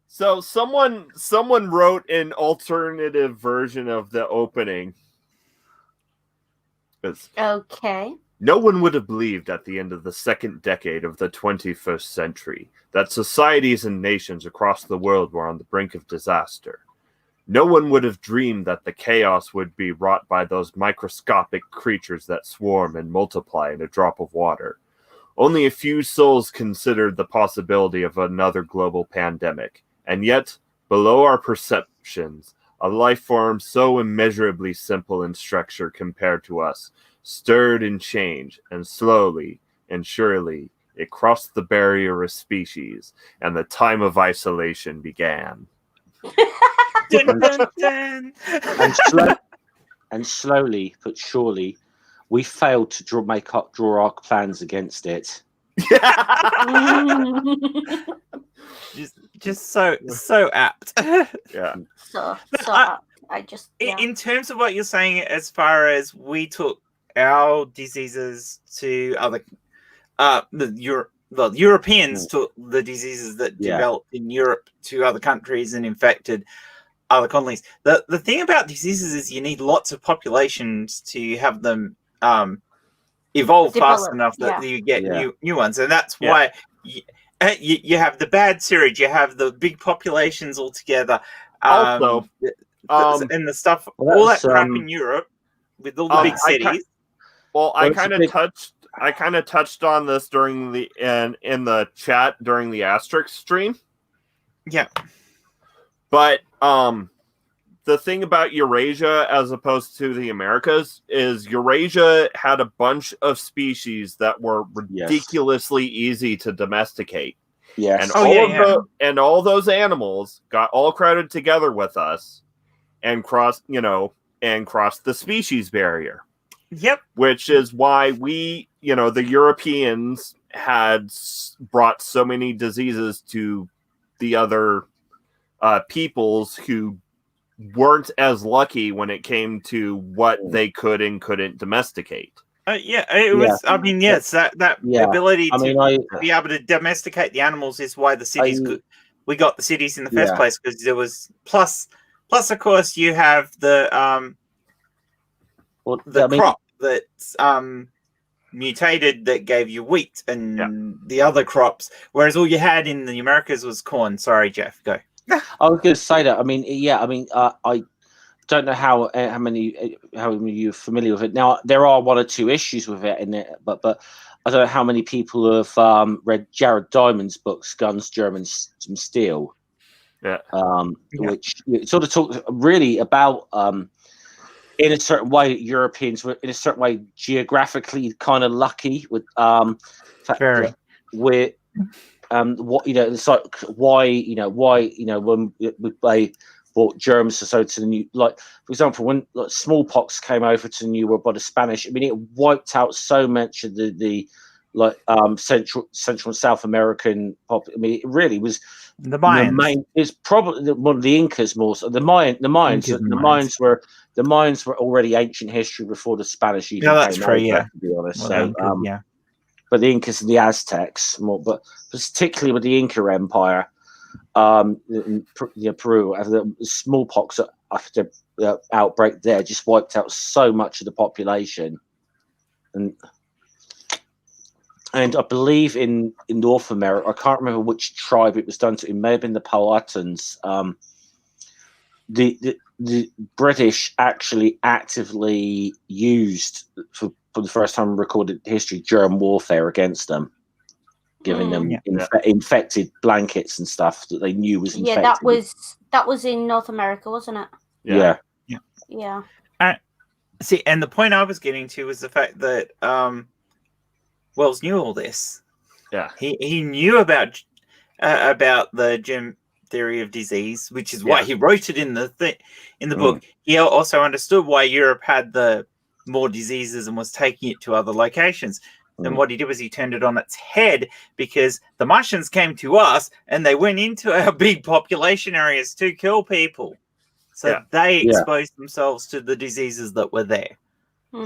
So someone wrote an alternative version of the opening. Okay. No one would have believed at the end of the second decade of the 21st century that societies and nations across the world were on the brink of disaster. No one would have dreamed that the chaos would be wrought by those microscopic creatures that swarm and multiply in a drop of water. Only a few souls considered the possibility of another global pandemic. And yet, below our perceptions, a life form so immeasurably simple in structure compared to us, stirred and changed, and slowly and surely it crossed the barrier of species, and the time of isolation began. Dun, dun, dun. And slowly but surely, we failed to draw our plans against it. just so apt. Yeah. So apt. I just in terms of what you're saying, as far as we took our diseases to other the Europeans took the diseases that developed in Europe to other countries and infected other colonies. The thing about diseases is you need lots of populations to have them evolve fast enough that you get new ones, and that's why you have the bad sewage, you have the big populations all together. Also, and the stuff, all that crap in Europe with all the big cities. I kind of touched on this during in the chat during the Asterix stream. Yeah. But the thing about Eurasia as opposed to the Americas is Eurasia had a bunch of species that were ridiculously easy to domesticate. Yes. And all those animals got all crowded together with us and crossed the species barrier. Yep. Which is why we, the Europeans had brought so many diseases to the other peoples who weren't as lucky when it came to what they could and couldn't domesticate. It was. I mean, yes, that ability I mean, to be able to domesticate the animals is why the cities we got the cities in the first place, because there was plus of course you have the crop that's mutated that gave you wheat and the other crops, whereas all you had in the Americas was corn. Sorry, Jeff, go. I was going to say that. I mean, I don't know how many you're familiar with it. Now, there are one or two issues with it in it, but I don't know how many people have read Jared Diamond's books, Guns, Germans, and Steel. Which sort of talks really about in a certain way Europeans were in a certain way geographically kind of lucky with very with what it's like why when they brought germs so to the new, like for example when smallpox came over to the New World by the Spanish. I mean, it wiped out so much of the Central and South American I mean, it really was the Mayans. It's probably one of the Incas more. So the Mayans were already ancient history before the Spanish even that's came true, over, to be honest. Well, so but the Incas and the Aztecs more, but particularly with the Inca Empire, in Peru, the smallpox after the outbreak there just wiped out so much of the population, and I believe in North America, I can't remember which tribe it was done to. It may have been the Powhatans. The British actually actively used for the first time in recorded history germ warfare against them, giving them infected blankets and stuff that they knew was infected. Yeah, that was in North America, wasn't it? Yeah. See, and the point I was getting to was the fact that Wells knew all this. Yeah, he knew about the germ theory of disease, which is why he wrote it in the book. He also understood why Europe had the more diseases and was taking it to other locations. And what he did was he turned it on its head, because the Martians came to us and they went into our big population areas to kill people. So they exposed themselves to the diseases that were there.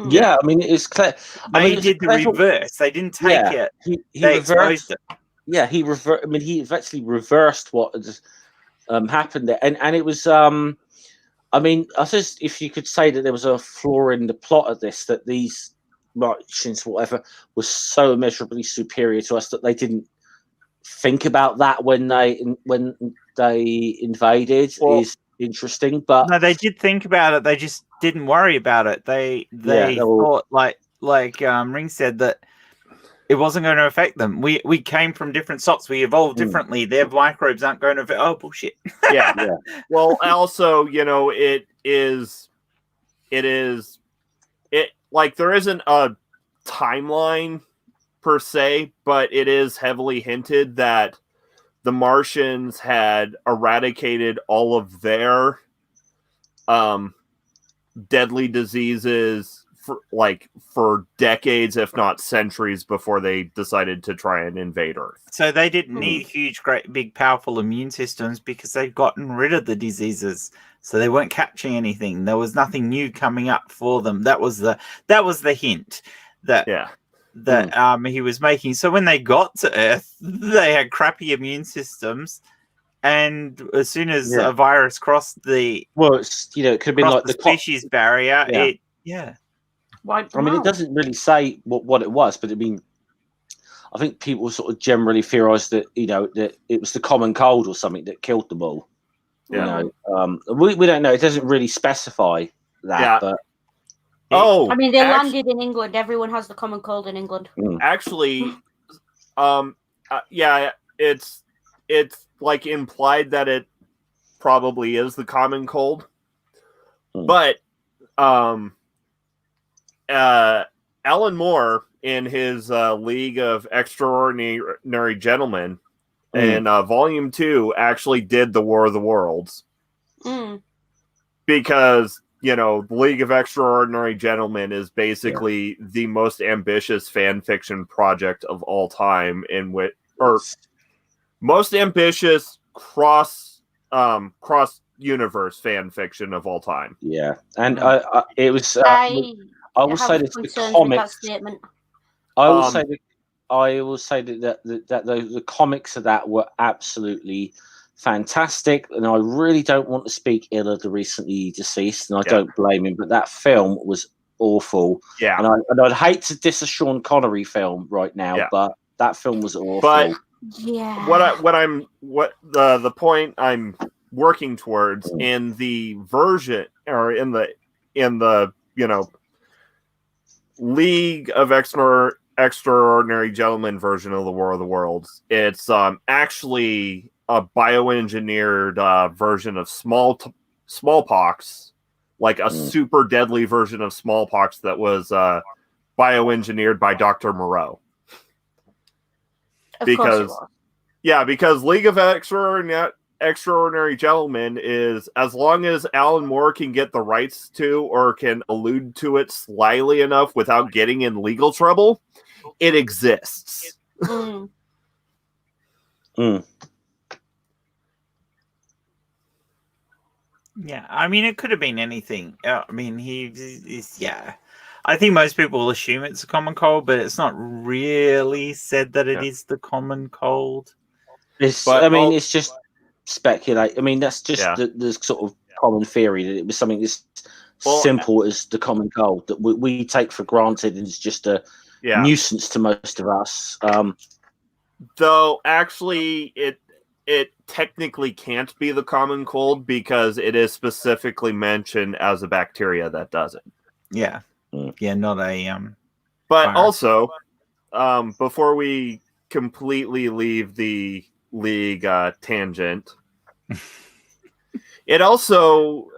Yeah, I mean, it's clear. They did the reverse. They didn't take it. They exposed it. Yeah, he actually reversed what happened there, and it was. I mean, I suppose if you could say that there was a flaw in the plot of this, that these Martians, whatever, was so immeasurably superior to us that they didn't think about that when they invaded, is interesting. But no, they did think about it. They just didn't worry about it. They thought, like Ring said, that it wasn't going to affect them. We came from different stocks. We evolved differently. Their microbes aren't going to affect. Oh, bullshit. Yeah. Well, also, it like there isn't a timeline per se, but it is heavily hinted that the Martians had eradicated all of their deadly diseases for decades, if not centuries, before they decided to try and invade Earth. So they didn't need huge, great, big, powerful immune systems because they've gotten rid of the diseases. So they weren't catching anything. There was nothing new coming up for them. That was the hint that he was making. So when they got to Earth, they had crappy immune systems. And as soon as a virus crossed it could have been like the species barrier. I mean, it doesn't really say what it was, but I mean, I think people sort of generally theorized that that it was the common cold or something that killed them all. Yeah. We don't know. It doesn't really specify that. But I mean, they landed in England. Everyone has the common cold in England. Actually, it's like implied that it probably is the common cold, but Alan Moore in his League of Extraordinary Gentlemen in Volume 2 actually did the War of the Worlds because the League of Extraordinary Gentlemen is basically the most ambitious fan fiction project of all time, most ambitious cross universe fan fiction of all time. Yeah, and it was. I will say have this: the concerns with that comics. statement. I will say that the comics of that were absolutely fantastic, and I really don't want to speak ill of the recently deceased, and I don't blame him. But that film was awful. Yeah, and I'd hate to diss a Sean Connery film right now, but that film was awful. But Yeah. the point I'm working towards in the version or in the League of Extraordinary Gentlemen version of the War of the Worlds, it's actually a bioengineered version of smallpox, like a super deadly version of smallpox that was bioengineered by Dr. Moreau. Because League of Extraordinary Gentlemen is, as long as Alan Moore can get the rights to or can allude to it slyly enough without getting in legal trouble, it exists. Yeah, I mean, it could have been anything. I mean, I think most people will assume it's a common cold, but it's not really said that it is the common cold. It's just speculate. I mean, that's just the sort of common theory that it was something as simple as the common cold that we take for granted, and it's just a nuisance to most of us. Though, actually, it technically can't be the common cold because it is specifically mentioned as a bacteria that does it. Yeah. Yeah, not a But virus. also, before we completely leave the League tangent, it also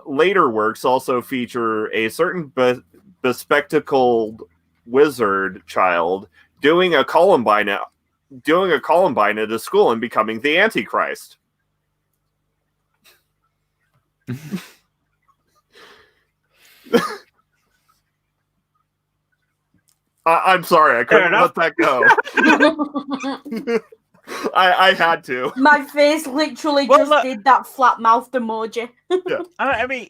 later works also feature a certain bespectacled wizard child doing a Columbine at a school and becoming the Antichrist. I'm sorry, I couldn't let that go. I had to. My face literally did that flat mouthed emoji. Yeah. I mean,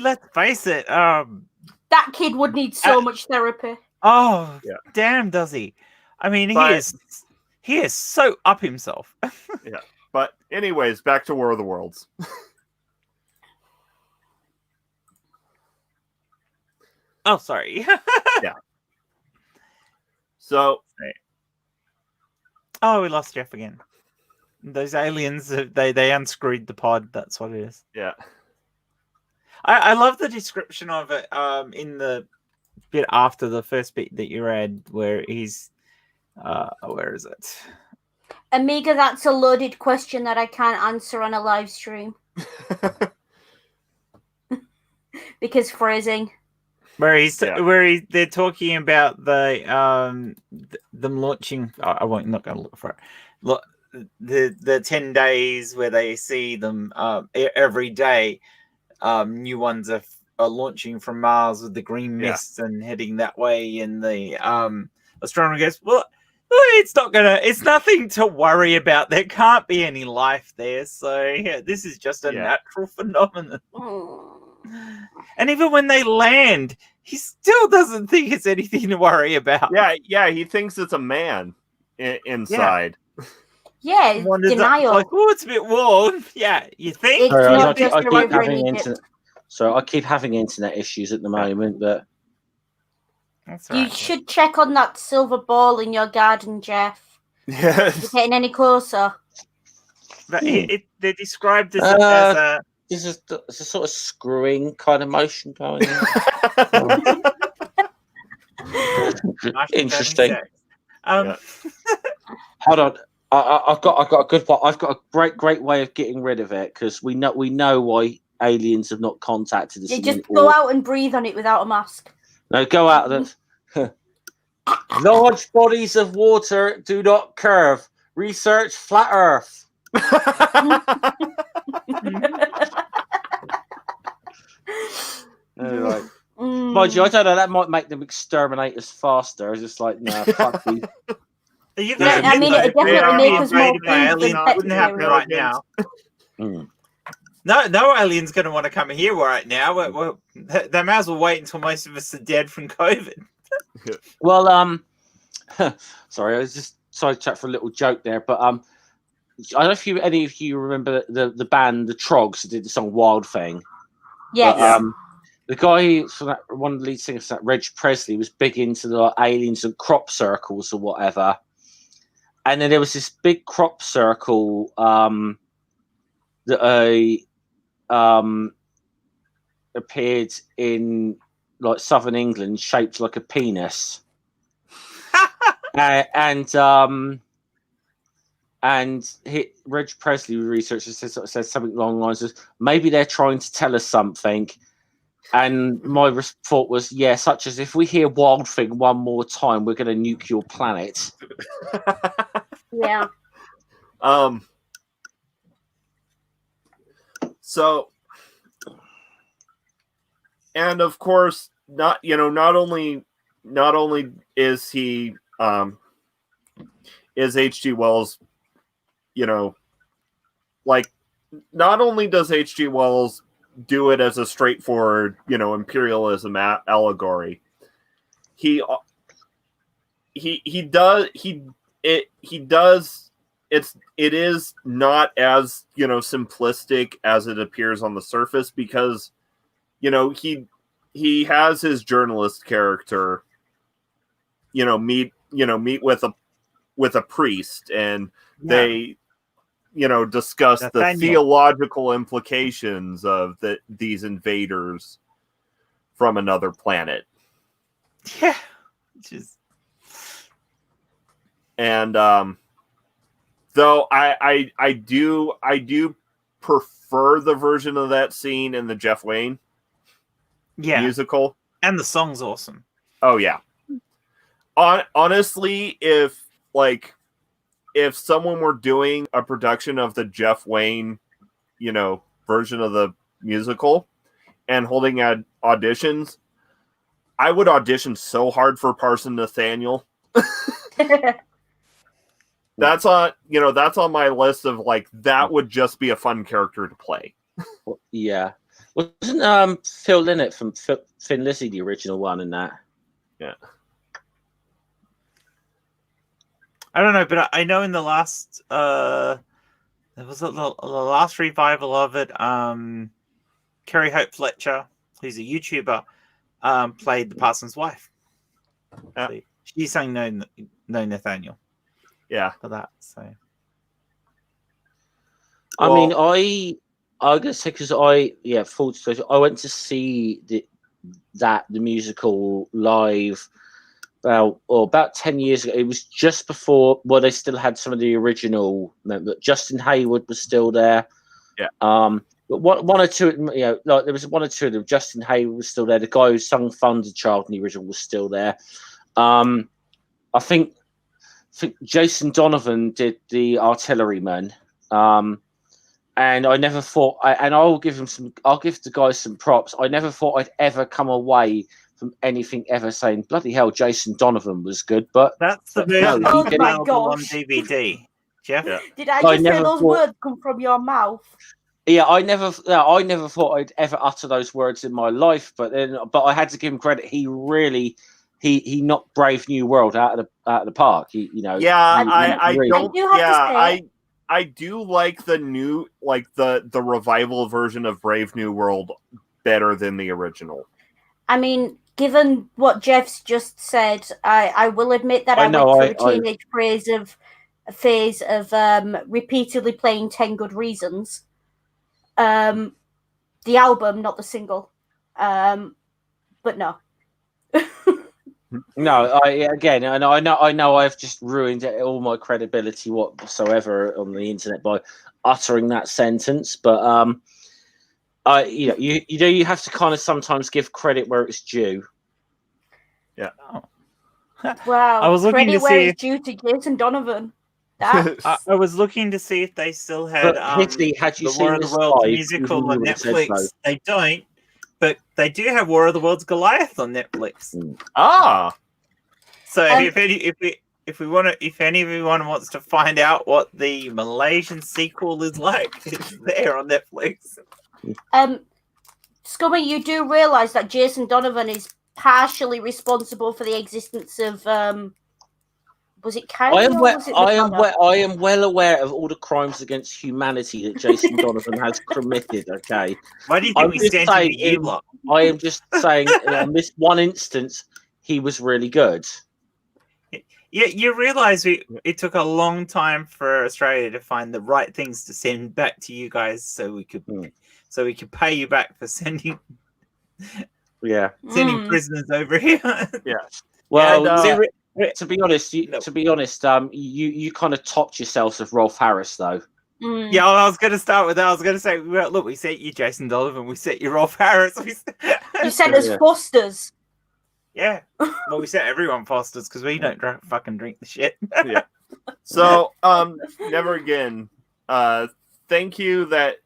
let's face it. That kid would need so much therapy. Oh, damn, does he? I mean, he is so up himself. Yeah. But anyways, back to War of the Worlds. Oh, sorry. Yeah. So. Oh, we lost Jeff again. Those aliens, they unscrewed the pod. That's what it is. Yeah. I love the description of it in the bit after the first bit that you read where he's... where is it? Amiga, that's a loaded question that I can't answer on a live stream. Because phrasing. Where they're talking about them launching. I'm not going to look for it. Look, the 10 days where they see them every day. New ones are launching from Mars with the green mist and heading that way, and the astronomer goes, "Well, it's nothing to worry about. There can't be any life there. So this is just a natural phenomenon." And even when they land, he still doesn't think it's anything to worry about. Yeah, he thinks it's a man inside. Yeah, denial. Like, oh, it's a bit warm. Yeah, you think? I keep having internet issues at the moment, but that's right. You should check on that silver ball in your garden, Jeff. Yes. Is it getting any closer? But they described it as a... There's a sort of screwing kind of motion going on. Interesting. Hold on. I've got a good one. I've got a great way of getting rid of it, because we know why aliens have not contacted us. You just go out and breathe on it without a mask. No, go out of it. Large bodies of water do not curve. Research flat Earth. Anyway. Mind you, I don't know, that might make them exterminate us faster. It's just like, nah, fuck these. It definitely make us more wouldn't happen right now. No alien's going to want to come here right now. They may as well wait until most of us are dead from COVID. Well, sorry, I was just sidetracked for a little joke there, but I don't know if any of you remember the band the Trogs who did the song Wild Thing. Yes. But, the guy from that, one of the lead singers, that Reg Presley, was big into the aliens and crop circles or whatever. And then there was this big crop circle that appeared in like southern England, shaped like a penis. And Reg Presley researcher says something along the lines of, maybe they're trying to tell us something. And my thought was, yeah, such as if we hear Wild Thing one more time, we're going to nuke your planet. Yeah. So, and of course, not only is he is H.G. Wells, like, not only does H.G. Wells do it as a straightforward, imperialism allegory, it is not as simplistic as it appears on the surface, because he has his journalist character meet with a priest, and they discuss the theological implications of these invaders from another planet. Yeah. And though I do prefer the version of that scene in the Jeff Wayne musical. And the song's awesome. Oh yeah. Honestly, if someone were doing a production of the Jeff Wayne, version of the musical and holding auditions, I would audition so hard for Parson Nathaniel. That's on my list of that would just be a fun character to play. Yeah. Wasn't Phil Lynott from Thin Lizzy the original one in that? Yeah. I don't know, but I know in the last there was the last revival of it. Kerry Hope Fletcher, who's a YouTuber, played the parson's wife. Yeah. So she sang No Nathaniel. Yeah, for that. So, I mean, I gotta say, because full disclosure, I went to see the musical live about 10 years ago. It was just before, they still had some of the original. But Justin Hayward was still there. Yeah. But one or two, there was one or two of them. Justin Hayward was still there. The guy who sung Thunder Child in the original was still there. I think Jason Donovan did the Artilleryman. And I never thought, I'll give the guys some props. I never thought I'd ever come away from anything ever saying, bloody hell, Jason Donovan was good. But that's the version no, he did on DVD. Jeff? Yeah. Did I just say those words come from your mouth? Yeah, I never thought I'd ever utter those words in my life. But I had to give him credit. He really, he knocked Brave New World out of the park. I do like the new, the revival version of Brave New World better than the original. I mean, given what Jeff's just said, I will admit that I went through a teenage phase of repeatedly playing 10 Good Reasons. The album, not the single. But no. No, I know I've just ruined all my credibility whatsoever on the internet by uttering that sentence, but you have to kind of sometimes give credit where it's due. Yeah. Oh. Wow. I was looking to see it's due to Jason Donovan. I was looking to see if they still had the War of the Worlds musical on Netflix. They don't, but they do have War of the Worlds Goliath on Netflix. Ah. So if anyone wants to find out what the Malaysian sequel is like, it's there on Netflix. Scummy, you do realise that Jason Donovan is partially responsible for the existence of was it Kylie? I am well aware of all the crimes against humanity that Jason Donovan has committed. Okay, Why do you think we stand to you lot? I am just saying, on this one instance, he was really good. Yeah, you realise it took a long time for Australia to find the right things to send back to you guys, so we could pay you back for sending prisoners over here. Yeah. Well, And, to be honest, you kind of topped yourselves with Rolf Harris, though. Yeah, well, I was going to start with that. I was going to say, well, look, we sent you Jason Donovan, we sent you Rolf Harris. You sent us Fosters. Yeah. Well, we sent everyone Fosters because we don't fucking drink the shit. Yeah. So, never again. Thank you that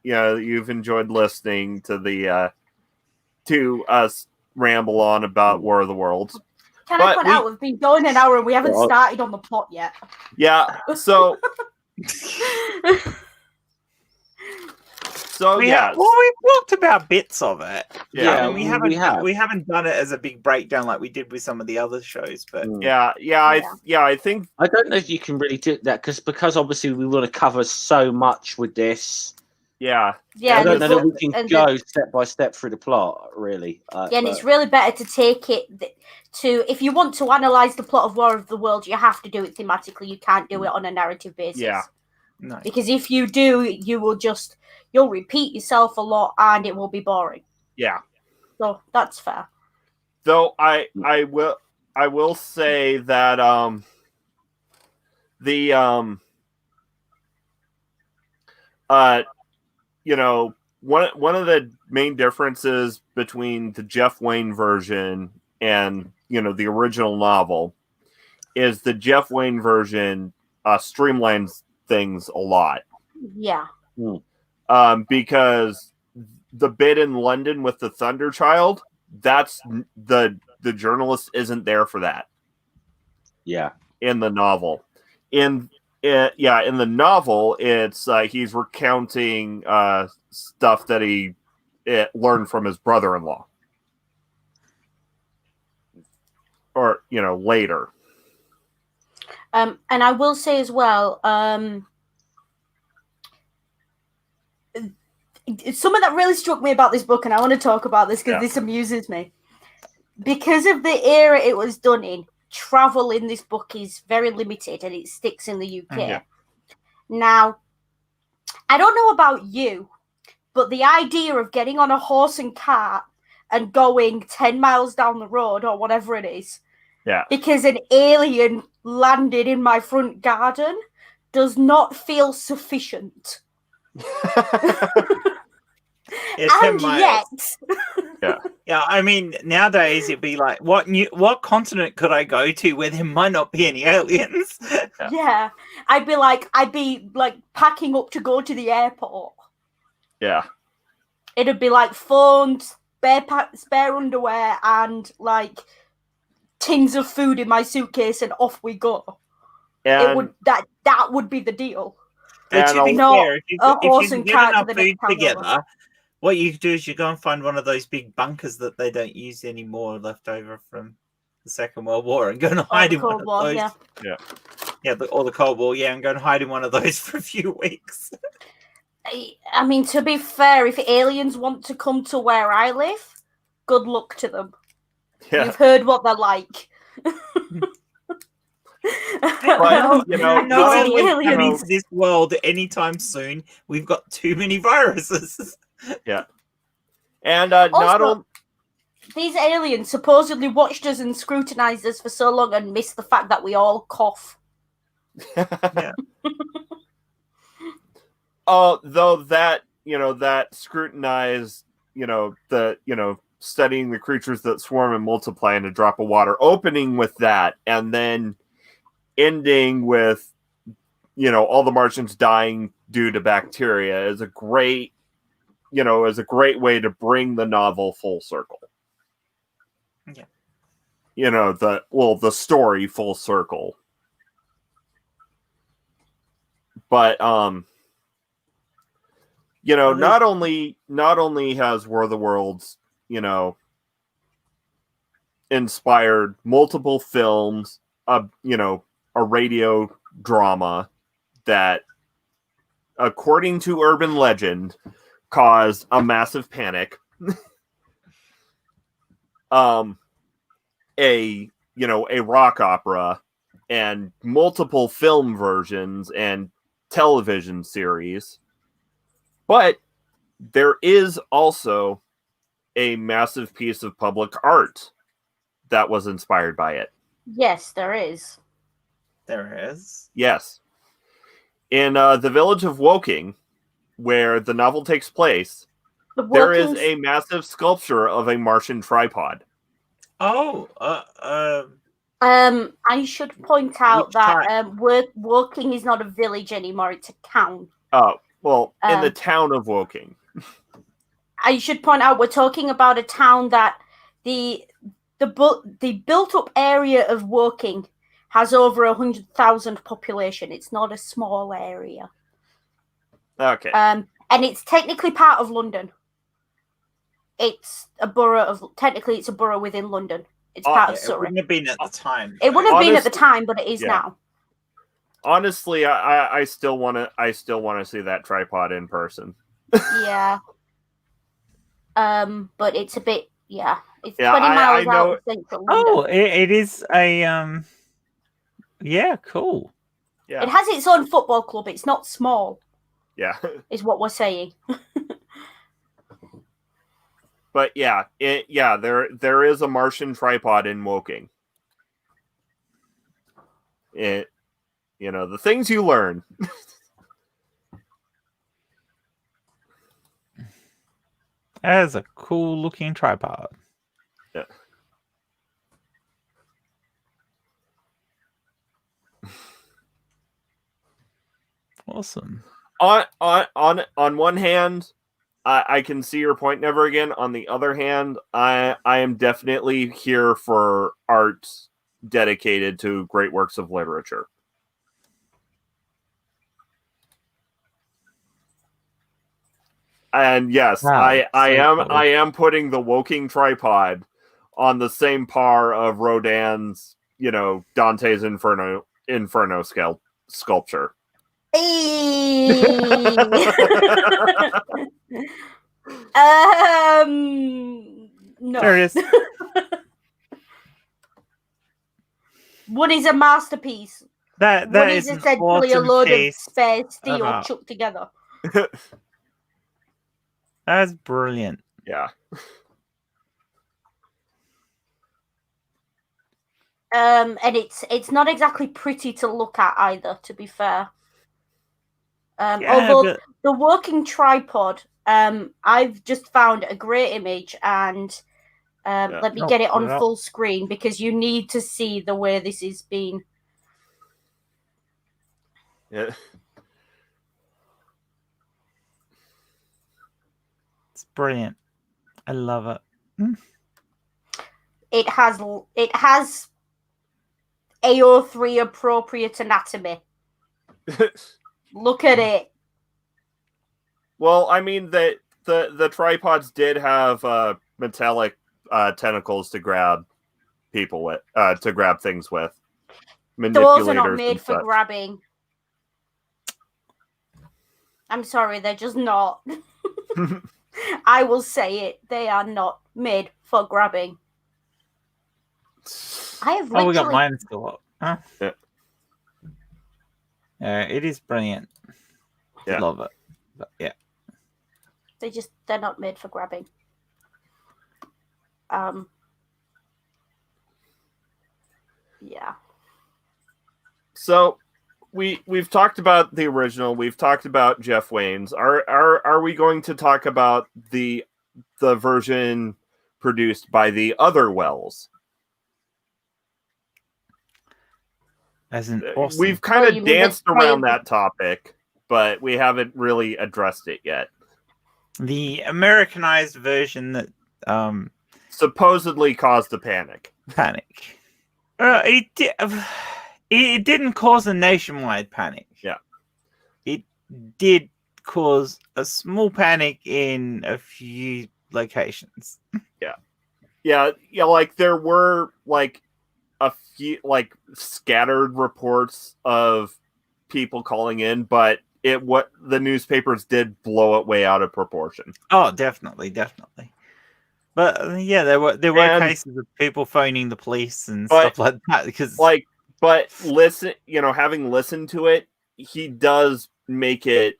you've enjoyed listening to the to us ramble on about War of the Worlds. Can I point out we've been going an hour and we haven't started on the plot yet? Yeah. So. We've talked about bits of it. Yeah, we haven't done it as a big breakdown like we did with some of the other shows. But I think I don't know if you can really do that because obviously we want to cover so much with this. Yeah. I don't know that we can go step by step through the plot, really. And it's really better to take it to if you want to analyze the plot of War of the Worlds, you have to do it thematically. You can't do it on a narrative basis. Yeah. No. Because if you do, you'll repeat yourself a lot and it will be boring. Yeah. So that's fair. Though I will say that one of the main differences between the Jeff Wayne version and the original novel is the Jeff Wayne version streamlines things a lot. Yeah. Because the bit in London with the Thunder Child, that's the journalist isn't there for that. Yeah. In the novel. In the novel, it's he's recounting stuff that he learned from his brother-in-law. Or, later. And I will say as well, something that really struck me about this book, and I want to talk about this because this amuses me. Because of the era it was done in, travel in this book is very limited and it sticks in the UK. Yeah. Now, I don't know about you, but the idea of getting on a horse and cart and going 10 miles down the road or whatever it is, because an alien landed in my front garden does not feel sufficient. And yet, I mean, nowadays it'd be like, what continent could I go to where there might not be any aliens? Yeah, I'd be like packing up to go to the airport. Yeah, it'd be like phones, spare underwear, and like tins of food in my suitcase, and off we go. And that would be the deal. But to be fair, if you can get enough food together, what you do is you go and find one of those big bunkers that they don't use anymore, left over from the Second World War, and go and hide in one of those. Or the Cold War, and go and hide in one of those for a few weeks. I mean, to be fair, if aliens want to come to where I live, good luck to them. Yeah. You've heard what they're like. But, no aliens coming into this world anytime soon. We've got too many viruses. Yeah. And not only these aliens supposedly watched us and scrutinized us for so long and missed the fact that we all cough. Yeah. Oh, though that that scrutinized, studying the creatures that swarm and multiply in a drop of water, opening with that, and then ending with, all the Martians dying due to bacteria is a great way to bring the novel full circle. Yeah. the story full circle. But not only has War of the Worlds, inspired multiple films, a radio drama that, according to urban legend, caused a massive panic. A rock opera and multiple film versions and television series. But there is also a massive piece of public art that was inspired by it. Yes, there is. There is. Yes. In the village of Woking, where the novel takes place, there is a massive sculpture of a Martian tripod. Oh, I should point out that Woking is not a village anymore; it's a town. Oh, well, in the town of Woking. I should point out we're talking about a town that the built-up area of Woking has over 100,000 population. It's not a small area. Okay. And it's technically part of London. It's a technically it's a borough within London. It's part of Surrey. It wouldn't have been at the time. It wouldn't have been at the time, but it is now. Honestly, I still want to see that tripod in person. Yeah. But it's a bit, it's 20 miles out of central London. Oh, it is a yeah, cool. Yeah. It has its own football club. It's not small. Yeah. Is what we're saying. But there is a Martian tripod in Woking. The things you learn. That is a cool looking tripod. Yeah. Awesome. On one hand, I can see your point, Never Again. On the other hand, I am definitely here for art dedicated to great works of literature. And yes, I am putting the Woking tripod on the same par of Rodin's, Dante's Inferno sculpture. No. There it is. One is a masterpiece. That One is is essentially a load of spare steel chucked together. That's brilliant. Yeah. And it's not exactly pretty to look at either, to be fair. Although the working tripod, I've just found a great image, and let me get it on full screen because you need to see the way this is being. Yeah. It's brilliant. I love it. It has AO3 appropriate anatomy. Look at it. Well, I mean the tripods did have metallic tentacles to grab people with, to grab things with. Those are not made for grabbing. I'm sorry, they're just not. I will say it. They are not made for grabbing. I have literally... we got mine still up. Huh? Yeah. It is brilliant. Yeah. I love it. But yeah. They're not made for grabbing. Yeah. So we've talked about the original. We've talked about Jeff Wayne's. Are we going to talk about the version produced by the other Wells? As an awesome. We've kind of danced around that topic, but we haven't really addressed it yet. The Americanized version that supposedly caused a panic. panic. It didn't cause a nationwide panic. Yeah. It did cause a small panic in a few locations. Yeah, like there were like a few like scattered reports of people calling in, but what the newspapers did blow it way out of proportion. Oh, definitely. But yeah, there were cases of people phoning the police and stuff like that because but listen, having listened to it, he does make it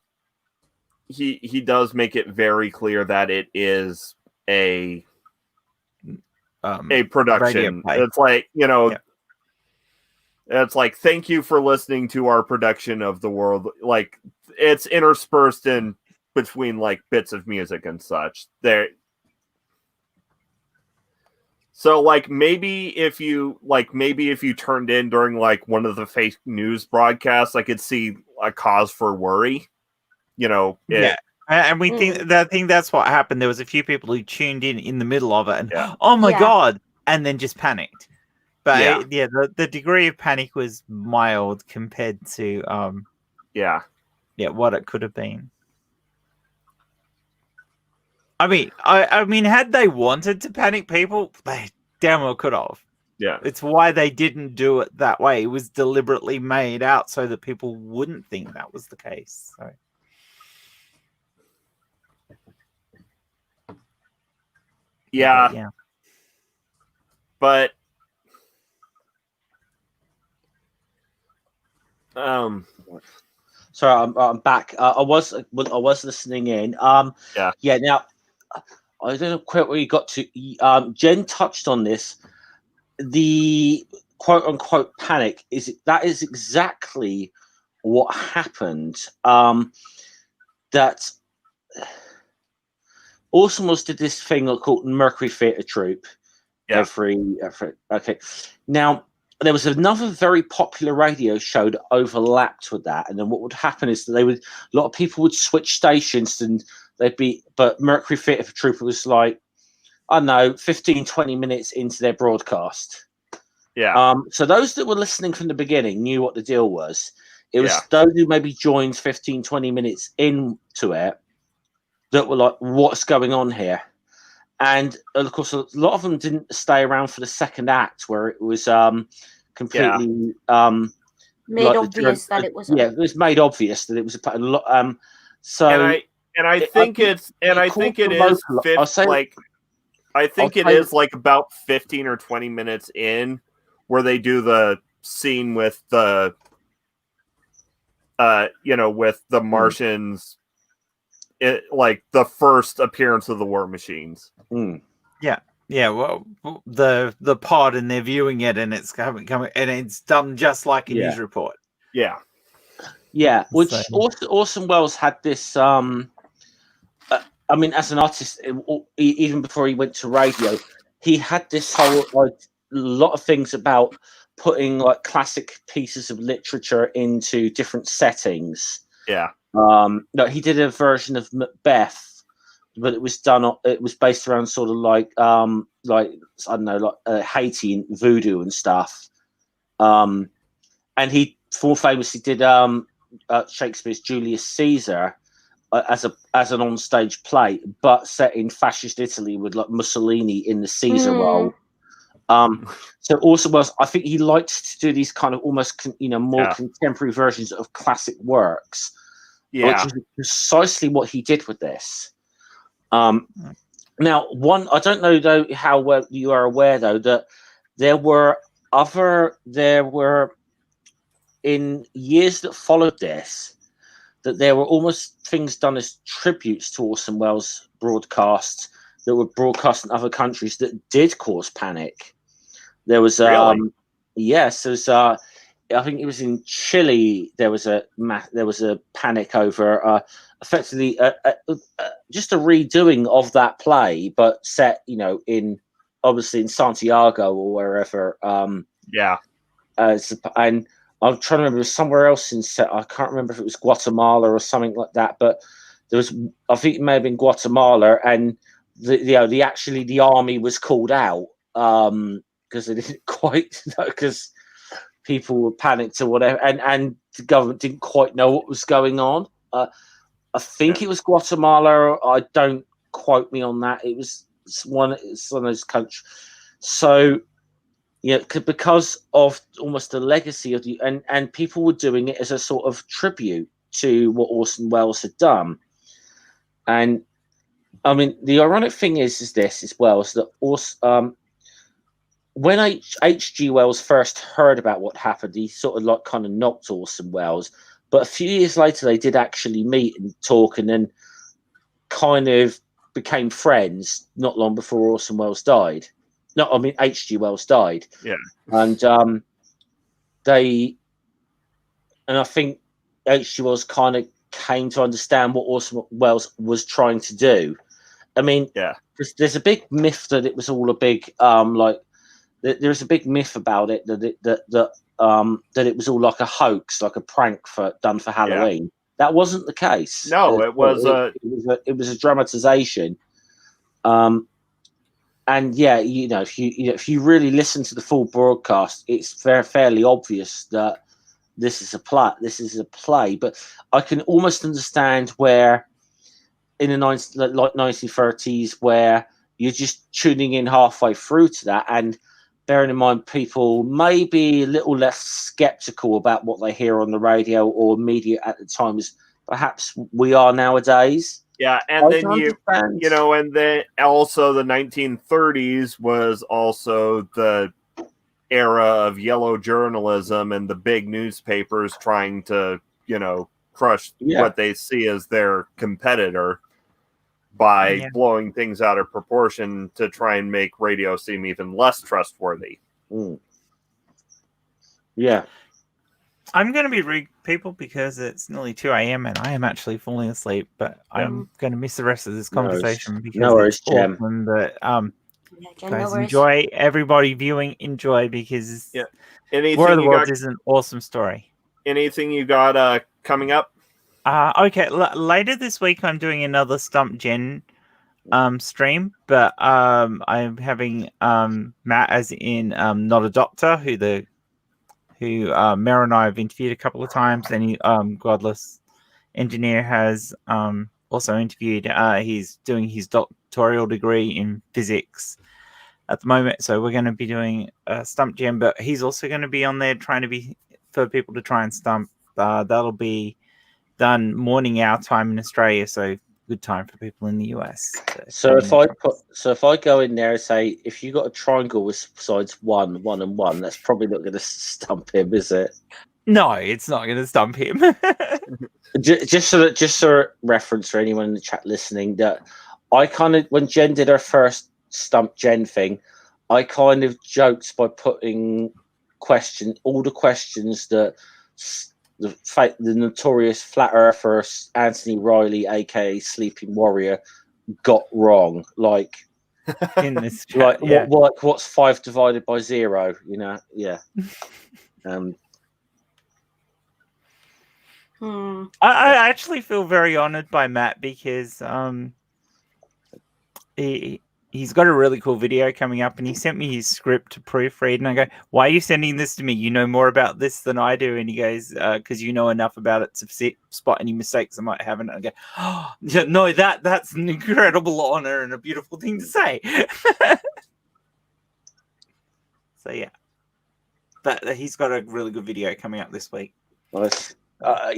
he does make it very clear that it is a production. It's like, it's like, thank you for listening to our production of the world. Like, it's interspersed in between like bits of music and such. So like maybe if you turned in during like one of the fake news broadcasts, I could see a cause for worry. And we think that's what happened. There was a few people who tuned in the middle of it, and oh my god, and then just panicked. But the degree of panic was mild compared to what it could have been. I mean, had they wanted to panic people, they damn well could have. Yeah, it's why they didn't do it that way. It was deliberately made out so that people wouldn't think that was the case. So. Yeah. But sorry, I'm back. I was listening in. Now I don't know quite where you got to. Jen touched on this. The quote unquote panic is exactly what happened. That Orson Welles did this thing called Mercury Theatre Troupe. Okay. Now there was another very popular radio show that overlapped with that, and then what would happen is that a lot of people would switch stations, and but Mercury Theatre Troupe was like, I don't know, 15, 20 minutes into their broadcast. Yeah. So those that were listening from the beginning knew what the deal was. It was those who maybe joined 15, 20 minutes into it that were like, what's going on here? And of course, a lot of them didn't stay around for the second act, where it was completely made obvious that it was. Yeah, it was made obvious that it was a lot. So I think it is like about 15 or 20 minutes in where they do the scene with the with the Martians, like the first appearance of the war machines. Well, the pod, and they're viewing it, and it's coming, and it's done just like a news report. Which Orson Welles had this. I mean, as an artist, even before he went to radio, he had this whole lot of things about putting like classic pieces of literature into different settings. He did a version of Macbeth, but it was based around sort of like I don't know, like Haiti and voodoo and stuff. And he famously did Shakespeare's Julius Caesar as an onstage play, but set in fascist Italy with like Mussolini in the Caesar role. So also I think he liked to do these kind of almost more contemporary versions of classic works, which is precisely what he did with this. Now, I don't know though how well you are aware though that there were in years that followed this, that there were almost things done as tributes to Orson Welles broadcasts that were broadcast in other countries that did cause panic. There was I think it was in Chile. There was a panic over effectively just a redoing of that play, but set in obviously in Santiago or wherever. And I'm trying to remember, somewhere else I can't remember if it was Guatemala or something like that, but there was, I think it may have been Guatemala, and the army was called out because because they didn't quite know, because people were panicked or whatever, and the government didn't quite know what was going on. I think it was Guatemala. I don't quote me on that. It's one of those countries. So, because of almost the legacy of and people were doing it as a sort of tribute to what Orson Welles had done. And I mean, the ironic thing is this as well, is that when H.G. Wells first heard about what happened, he sort of kind of knocked Orson Welles. But a few years later, they did actually meet and talk, and then kind of became friends not long before Orson Welles died. No, I mean, H.G. Wells died. Yeah. And I think H.G. Wells kind of came to understand what Orson Welles was trying to do. I mean, there's a big myth that it was all a big, there's a big myth about it that it was all like a hoax, like a prank done for Halloween. Yeah. That wasn't the case. No, it was it was a dramatization. And yeah, if you really listen to the full broadcast, it's fairly obvious that this is a play. But I can almost understand where in the 1930s, where you're just tuning in halfway through to that, and bearing in mind people may be a little less skeptical about what they hear on the radio or media at the time as perhaps we are nowadays. Yeah, and then and then also the 1930s was also the era of yellow journalism and the big newspapers trying to, crush what they see as their competitor by blowing things out of proportion to try and make radio seem even less trustworthy. Mm. Yeah. I'm going to be rude, people, because it's nearly 2 a.m. and I am actually falling asleep, but I'm going to miss the rest of this conversation because it's awesome. But guys, enjoy. Everybody viewing, enjoy, because War of the Worlds is an awesome story. Anything you got coming up? Okay, later this week I'm doing another Stump Gen stream, but I'm having Matt, as in Not a Doctor, who Mara and I have interviewed a couple of times, and Godless Engineer has also interviewed. He's doing his doctoral degree in physics at the moment, so we're going to be doing Stump Gen, but he's also going to be on there trying to be for people to try and stump. That'll be done morning our time in Australia, so good time for people in the US. So if I go in there and say, if you got a triangle with sides 1, 1, and 1, that's probably not going to stump him, is it? No, it's not going to stump him. just so reference for anyone in the chat listening, that I kind of, when Jen did her first Stump Jen thing, I kind of joked by putting all the questions that the notorious flat earther Anthony Riley, aka Sleeping Warrior, got wrong. Like in this chat, what's 5 divided by 0? Yeah. I actually feel very honored by Matt because he's got a really cool video coming up, and he sent me his script to proofread, and I go, why are you sending this to me? You know more about this than I do. And he goes, because you know enough about it to spot any mistakes I might have. And I go, oh, no, that's an incredible honor and a beautiful thing to say. So yeah, but he's got a really good video coming up this week. Nice. I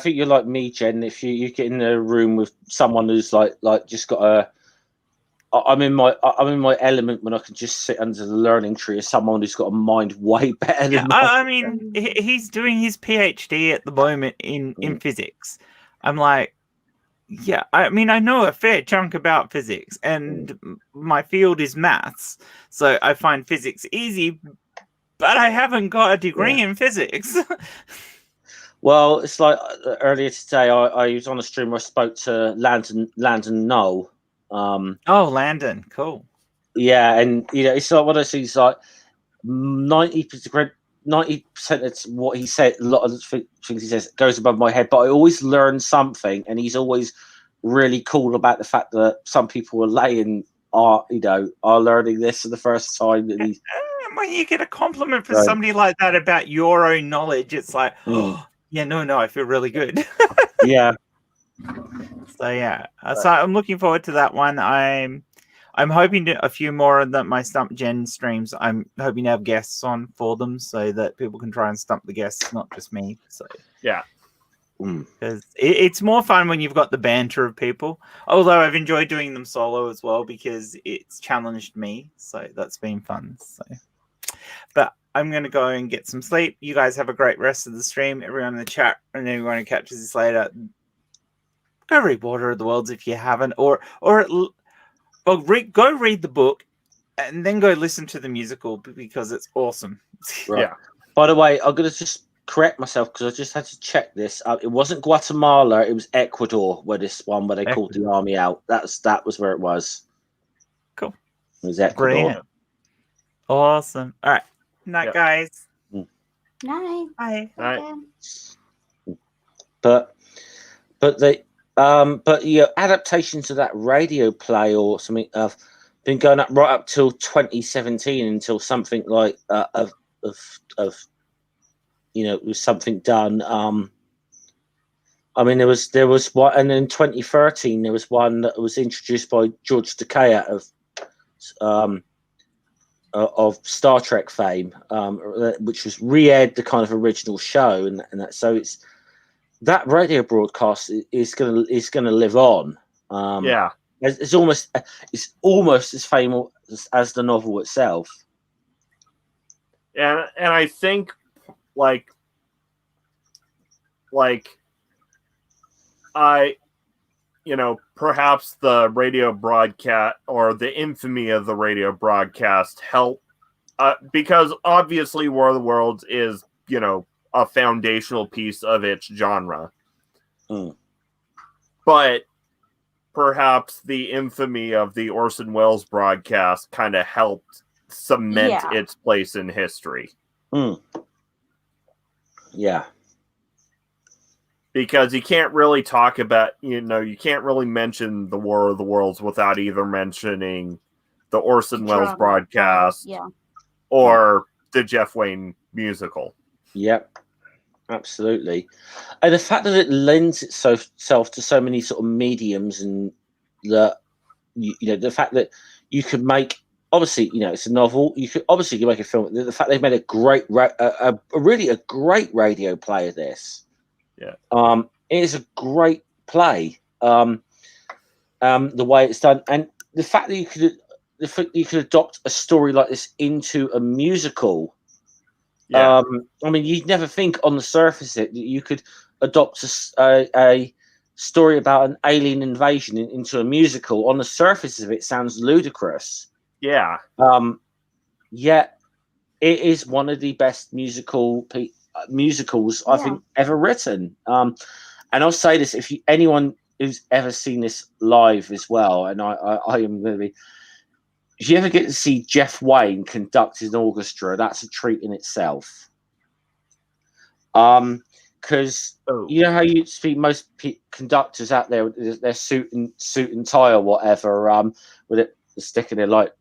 think you're like me, Jen. If you get in a room with someone who's like just got a, I'm in my element when I can just sit under the learning tree as someone who's got a mind way better than mine. I mean, he's doing his PhD at the moment in physics. I'm like, yeah, I mean, I know a fair chunk about physics, and my field is maths, so I find physics easy, but I haven't got a degree in physics. Well, it's like earlier today, I was on a stream where I spoke to Landon Knoll. Landon, cool. Yeah, and it's like one of those things, like 90% of what he said, a lot of the things he says goes above my head, but I always learn something, and he's always really cool about the fact that some people are learning this for the first time. when you get a compliment from Right. somebody like that about your own knowledge, it's like, oh, yeah, no, I feel really good. Yeah. So yeah, so I'm looking forward to that one. I'm hoping to a few more of my Stump Gen streams. I'm hoping to have guests on for them so that people can try and stump the guests, not just me. So Yeah. because it's more fun when you've got the banter of people. Although I've enjoyed doing them solo as well because it's challenged me, so that's been fun. So, but I'm gonna go and get some sleep. You guys have a great rest of the stream. Everyone in the chat and everyone who catches this later, go read Water of the Worlds if you haven't, or go read the book and then go listen to the musical because it's awesome. Right. Yeah. By the way, I'm going to just correct myself because I just had to check this. It wasn't Guatemala; it was Ecuador where they called the army out. That was where it was. Cool. It was Ecuador. Brilliant. Awesome. All right. Night, Yep. guys. Night. Bye. Right. But yeah, adaptations of that radio play or something have been going up right up till 2017 until something like of was something done. I mean, there was one, and in 2013 there was one that was introduced by George Takei of Star Trek fame, which was re-aired the kind of original show, and that. So it's that radio broadcast is gonna live on. Yeah. It's almost as famous as the novel itself. And I think like perhaps the radio broadcast or the infamy of the radio broadcast helped because obviously War of the Worlds is, a foundational piece of its genre. But perhaps the infamy of the Orson Welles broadcast kind of helped cement its place in history. Yeah. Because you can't really talk about, you can't really mention the War of the Worlds without either mentioning the Orson Welles broadcast or the Jeff Wayne musical. Yep, absolutely. And the fact that it lends itself to so many sort of mediums, and the fact that you could make, obviously, it's a novel. You could make a film. The fact they've made a great, really a great radio play of this. Yeah. It is a great play. The way it's done, and the fact that you could adopt a story like this into a musical. Yeah. I mean, you'd never think on the surface that you could adopt a story about an alien invasion into a musical. On the surface of it, sounds ludicrous. Yeah. Yet it is one of the best musicals I think ever written. And I'll say this: if anyone who's ever seen this live as well, and I am going to be. If you ever get to see Jeff Wayne conduct an orchestra, that's a treat in itself. Because you know how you see most conductors out there with their suit and tie or whatever, with it sticking there like,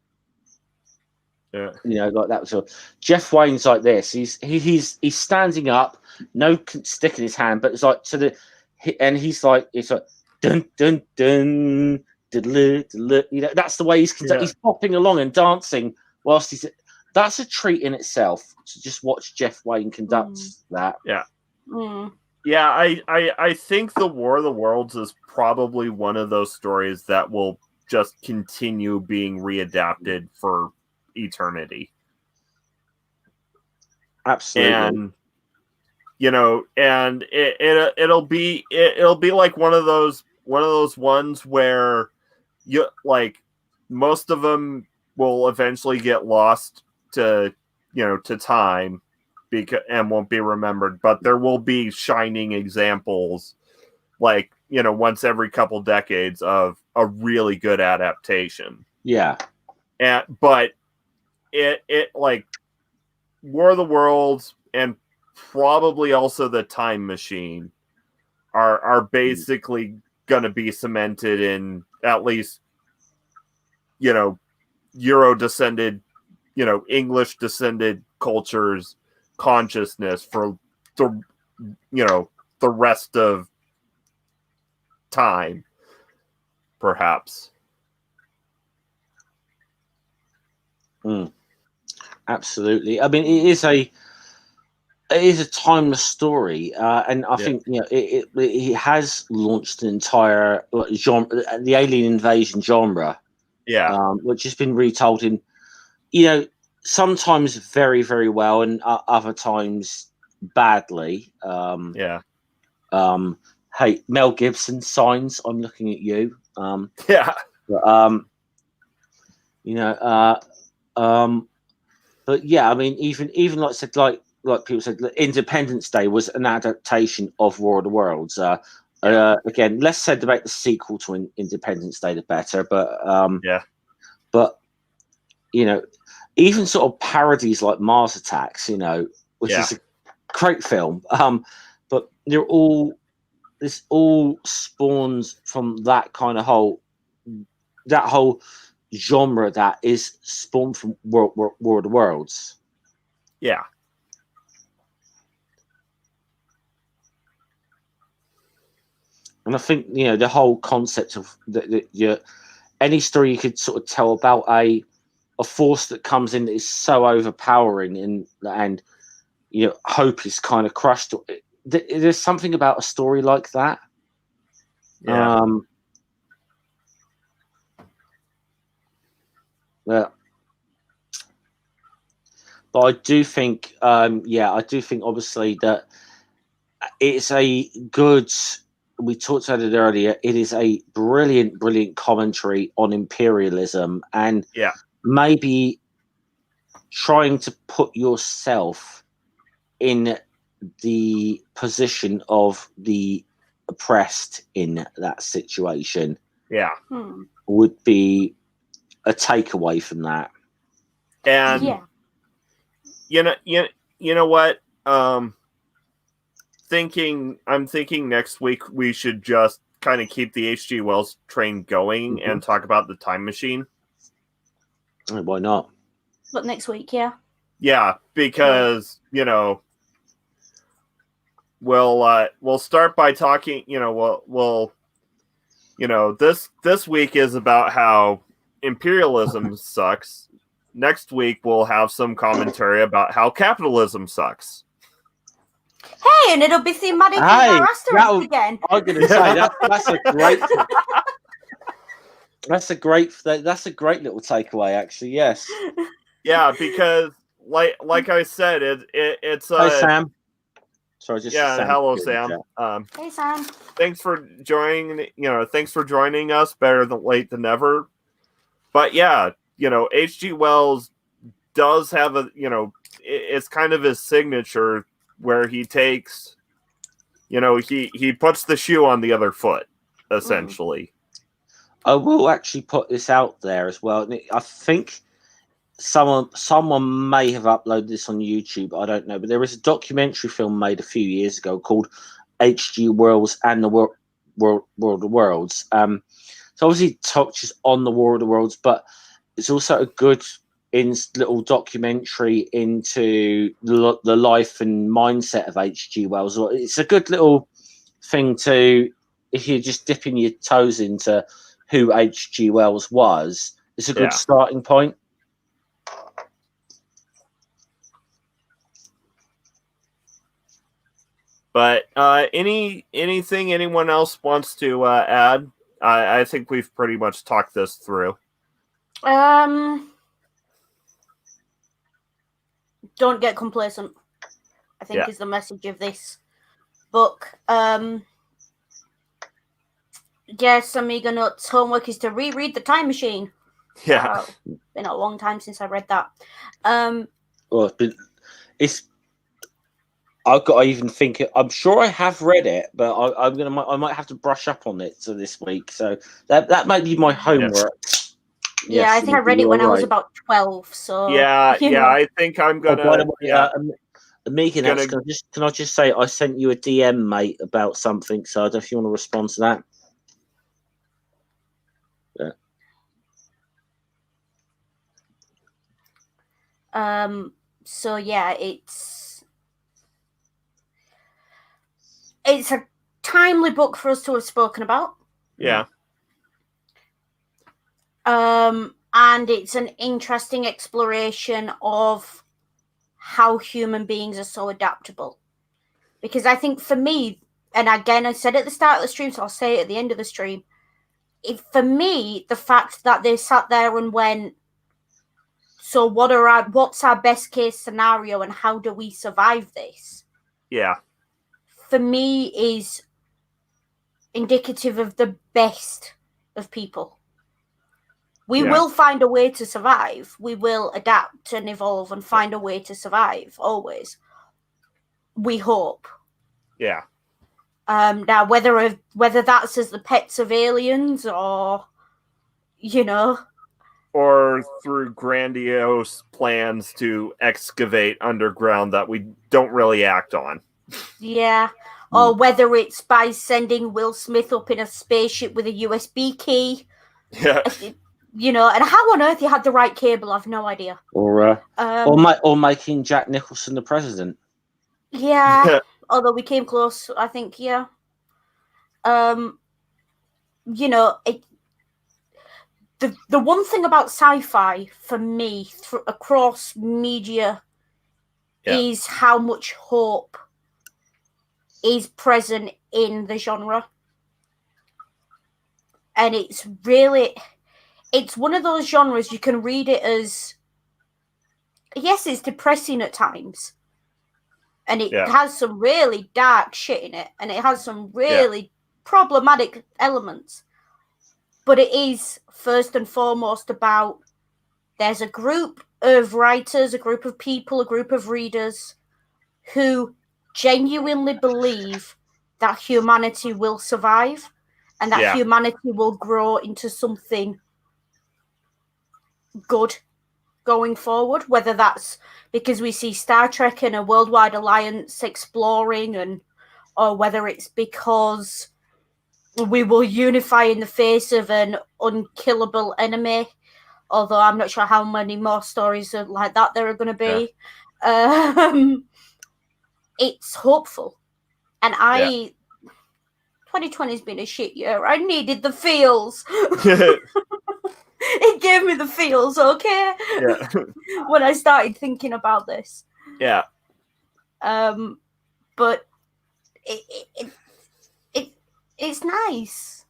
like that. So Jeff Wayne's like this. He's standing up, no stick in his hand, but it's like he's like dun dun dun. That's the way he's popping along and dancing whilst he's. That's a treat in itself to just watch Jeff Wayne conduct that. Yeah. Yeah, I think the War of the Worlds is probably one of those stories that will just continue being readapted for eternity. Absolutely. And it'll be like one of those ones where most of them will eventually get lost to time and won't be remembered, but there will be shining examples once every couple decades of a really good adaptation. Yeah. But it War of the Worlds and probably also the Time Machine are basically going to be cemented in at least Euro descended English descended culture's consciousness for the the rest of time, perhaps. Absolutely. I mean, it is a timeless story, and I think it has launched an entire genre, the alien invasion genre, which has been retold in, sometimes very, very well, and other times badly. Hey, Mel Gibson, Signs. I'm looking at you. But yeah, I mean, even like said, like people said, Independence Day was an adaptation of War of the Worlds. Again, less said about the sequel to Independence Day, the better. But even sort of parodies like Mars Attacks, which is a great film. But this all spawns from that kind of whole genre that is spawned from War of the Worlds. Yeah. And I think, the whole concept of any story you could sort of tell about a force that comes in that is so overpowering and hope is kind of crushed. There's something about a story like that. Yeah. But I do think, obviously that it's a good. We talked about it earlier. It is a brilliant, brilliant commentary on imperialism and maybe trying to put yourself in the position of the oppressed in that situation. Yeah. Would be a takeaway from that. And you know what? I'm thinking next week we should just kind of keep the H.G. Wells train going and talk about the time machine. Why not? But next week, yeah. Yeah, because we'll start by talking. This week is about how imperialism sucks. Next week we'll have some commentary about how capitalism sucks. Hey, and it'll be thematic with our asteroids again. I'm going to say that's a great. That's a great little takeaway, actually. Yes. Yeah, because like I said, it's Hi, Sam. Sorry, hello, Sam. Hey, Sam. Thanks for joining. Thanks for joining us. Better than late than never. But yeah, H.G. Wells does have it's kind of his signature where he takes, he puts the shoe on the other foot, essentially. I will actually put this out there as well. I think someone may have uploaded this on YouTube. I don't know, but there was a documentary film made a few years ago called H.G. Wells and the World of the Worlds. So obviously it touches on the War of the Worlds, but it's also a good little documentary into the life and mindset of H.G. Wells. It's a good little thing to, if you're just dipping your toes into who H.G. Wells was, it's a good starting point. But anything anyone else wants to add? I think we've pretty much talked this through. Don't get complacent, I think is the message of this book. Yes, Amiga Nuts' homework is to reread The Time Machine. Yeah. Been a long time since I read that. Well, I've got to even think. I'm sure I have read it, but I might have to brush up on it this week. So that might be my homework. Yeah, I think I read it when I was about 12. So I think I'm gonna. By the way, Amiga, can I just say I sent you a DM, mate, about something. So I don't know if you want to respond to that. So yeah, it's a timely book for us to have spoken about. Yeah. And it's an interesting exploration of how human beings are so adaptable. Because I think for me, and again, I said at the start of the stream, so I'll say it at the end of the stream, for me, the fact that they sat there and went, so what's our best case scenario and how do we survive this? Yeah. For me is indicative of the best of people. We will find a way to survive. We will adapt and evolve and find a way to survive, always. We hope. Yeah. Now, whether that's as the pets of aliens or, or through grandiose plans to excavate underground that we don't really act on. Yeah. Or whether it's by sending Will Smith up in a spaceship with a USB key. Yeah. And how on earth he had the right cable, I've no idea. Or making Jack Nicholson the president. Yeah. Although we came close, I think, yeah. The one thing about sci-fi for me across media is how much hope is present in the genre. And it's one of those genres you can read it as, yes, it's depressing at times. And it has some really dark shit in it. And it has some really problematic elements. But it is first and foremost about, there's a group of writers, a group of people, a group of readers who genuinely believe that humanity will survive and that humanity will grow into something good going forward, whether that's because we see Star Trek and a worldwide alliance exploring, or whether it's because we will unify in the face of an unkillable enemy, although I'm not sure how many more stories like that there are going to be. It's hopeful. And 2020 has been a shit year. I needed the feels. It gave me the feels, okay? Yeah. When I started thinking about this. Yeah. But it's nice.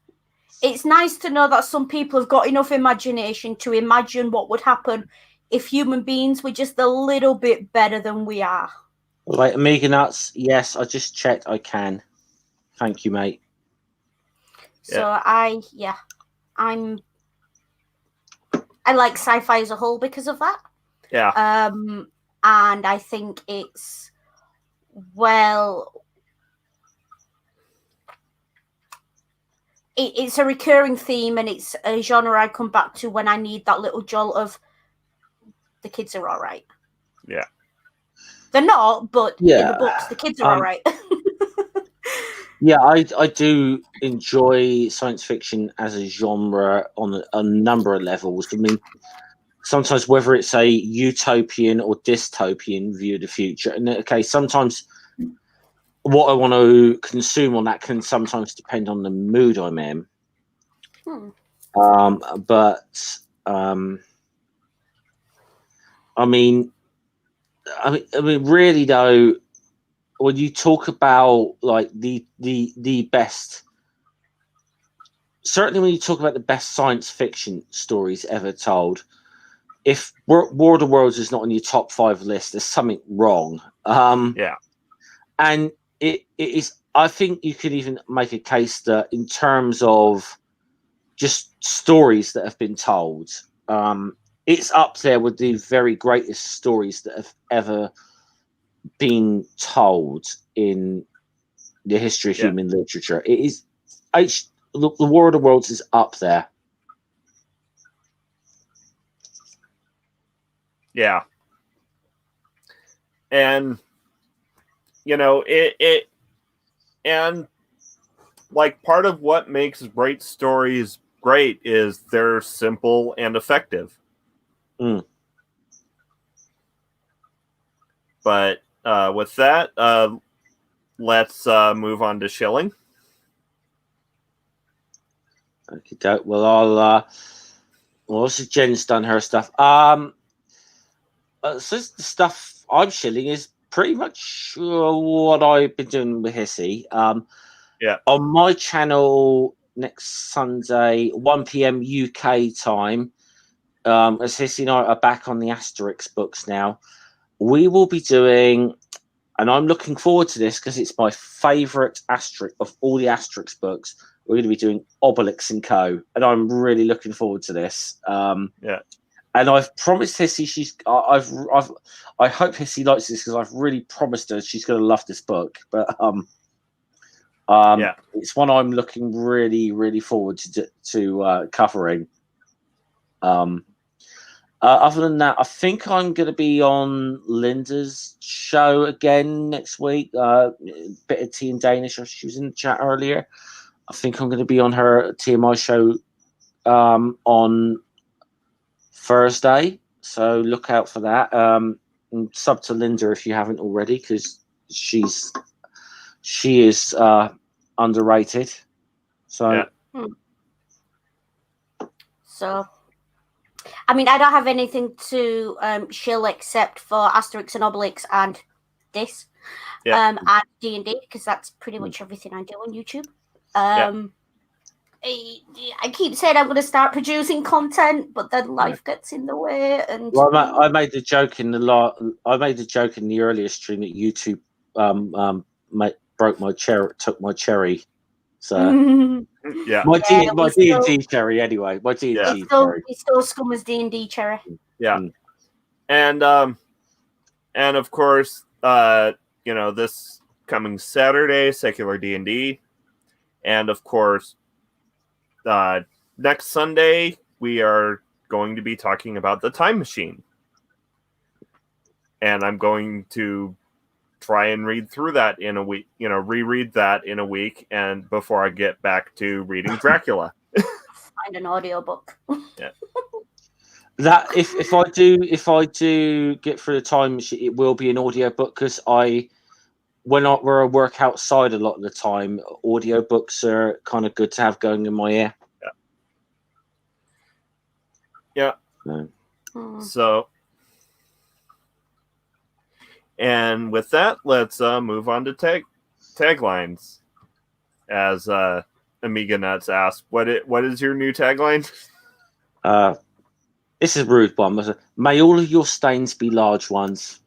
It's nice to know that some people have got enough imagination to imagine what would happen if human beings were just a little bit better than we are. Right, Amiga Nuts, yes, I just checked, I can. Thank you, mate. So I like sci-fi as a whole because of that. Yeah. And I think it's it's a recurring theme, and it's a genre I come back to when I need that little jolt of the kids are all right. Yeah. They're not, but in the books, the kids are all right. Yeah, I do enjoy science fiction as a genre on a number of levels. I mean, sometimes whether it's a utopian or dystopian view of the future, and okay, sometimes what I want to consume on that can sometimes depend on the mood I'm in. I mean, really though, when you talk about like the best, certainly when you talk about the best science fiction stories ever told, if War of the Worlds is not on your top 5 list, there's something wrong. And it is. I think you could even make a case that in terms of just stories that have been told, it's up there with the very greatest stories that have ever been told in the history of human literature. It is the War of the Worlds is up there. Yeah. And it and like part of what makes great stories great is they're simple and effective. But with that, let's move on to shilling. Okay, well, I'll. Also, Jen's done her stuff. So the stuff I'm shilling is pretty much what I've been doing with Hissy. Yeah. On my channel next Sunday, 1 p.m. UK time, as Hissy and I are back on the Asterix books now, we will be doing, and I'm looking forward to this because it's my favourite Asterix of all the Asterix books. We're going to be doing Obelix and Co. And I'm really looking forward to this. Yeah. And I've promised Hissy I hope Hissy likes this because I've really promised her she's going to love this book. But it's one I'm looking really, really forward to covering. Other than that, I think I'm going to be on Linda's show again next week. Bit of tea in Danish. She was in the chat earlier. I think I'm going to be on her TMI show on Thursday. So look out for that. And sub to Linda if you haven't already, because she is underrated. So, So, I mean, I don't have anything to shill except for Asterix and Obelix and this, and D&D, because that's pretty much everything I do on YouTube. I keep saying I'm going to start producing content, but then life gets in the way. And I made the joke in the earlier stream that YouTube broke my cherry, took my cherry. So my D&D cherry anyway. My D&D cherry. It's still scum as D&D cherry. Yeah, and of course, this coming Saturday, secular D&D, and of course, next Sunday we are going to be talking about the Time Machine, and I'm going to try and read through that in a week. Reread that in a week, and before I get back to reading Dracula. Find an audiobook. Yeah. That if I do get through the Time Machine, it will be an audiobook because when I work outside a lot of the time, audiobooks are kind of good to have going in my ear. Yeah. So, and with that, let's move on to taglines. As Amiga Nuts asked, what is your new tagline? This is rude, but may all of your stains be large ones.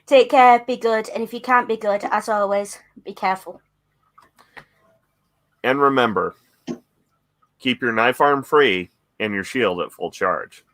Take care, be good, and if you can't be good, as always, be careful. And remember, keep your knife arm free and your shield at full charge.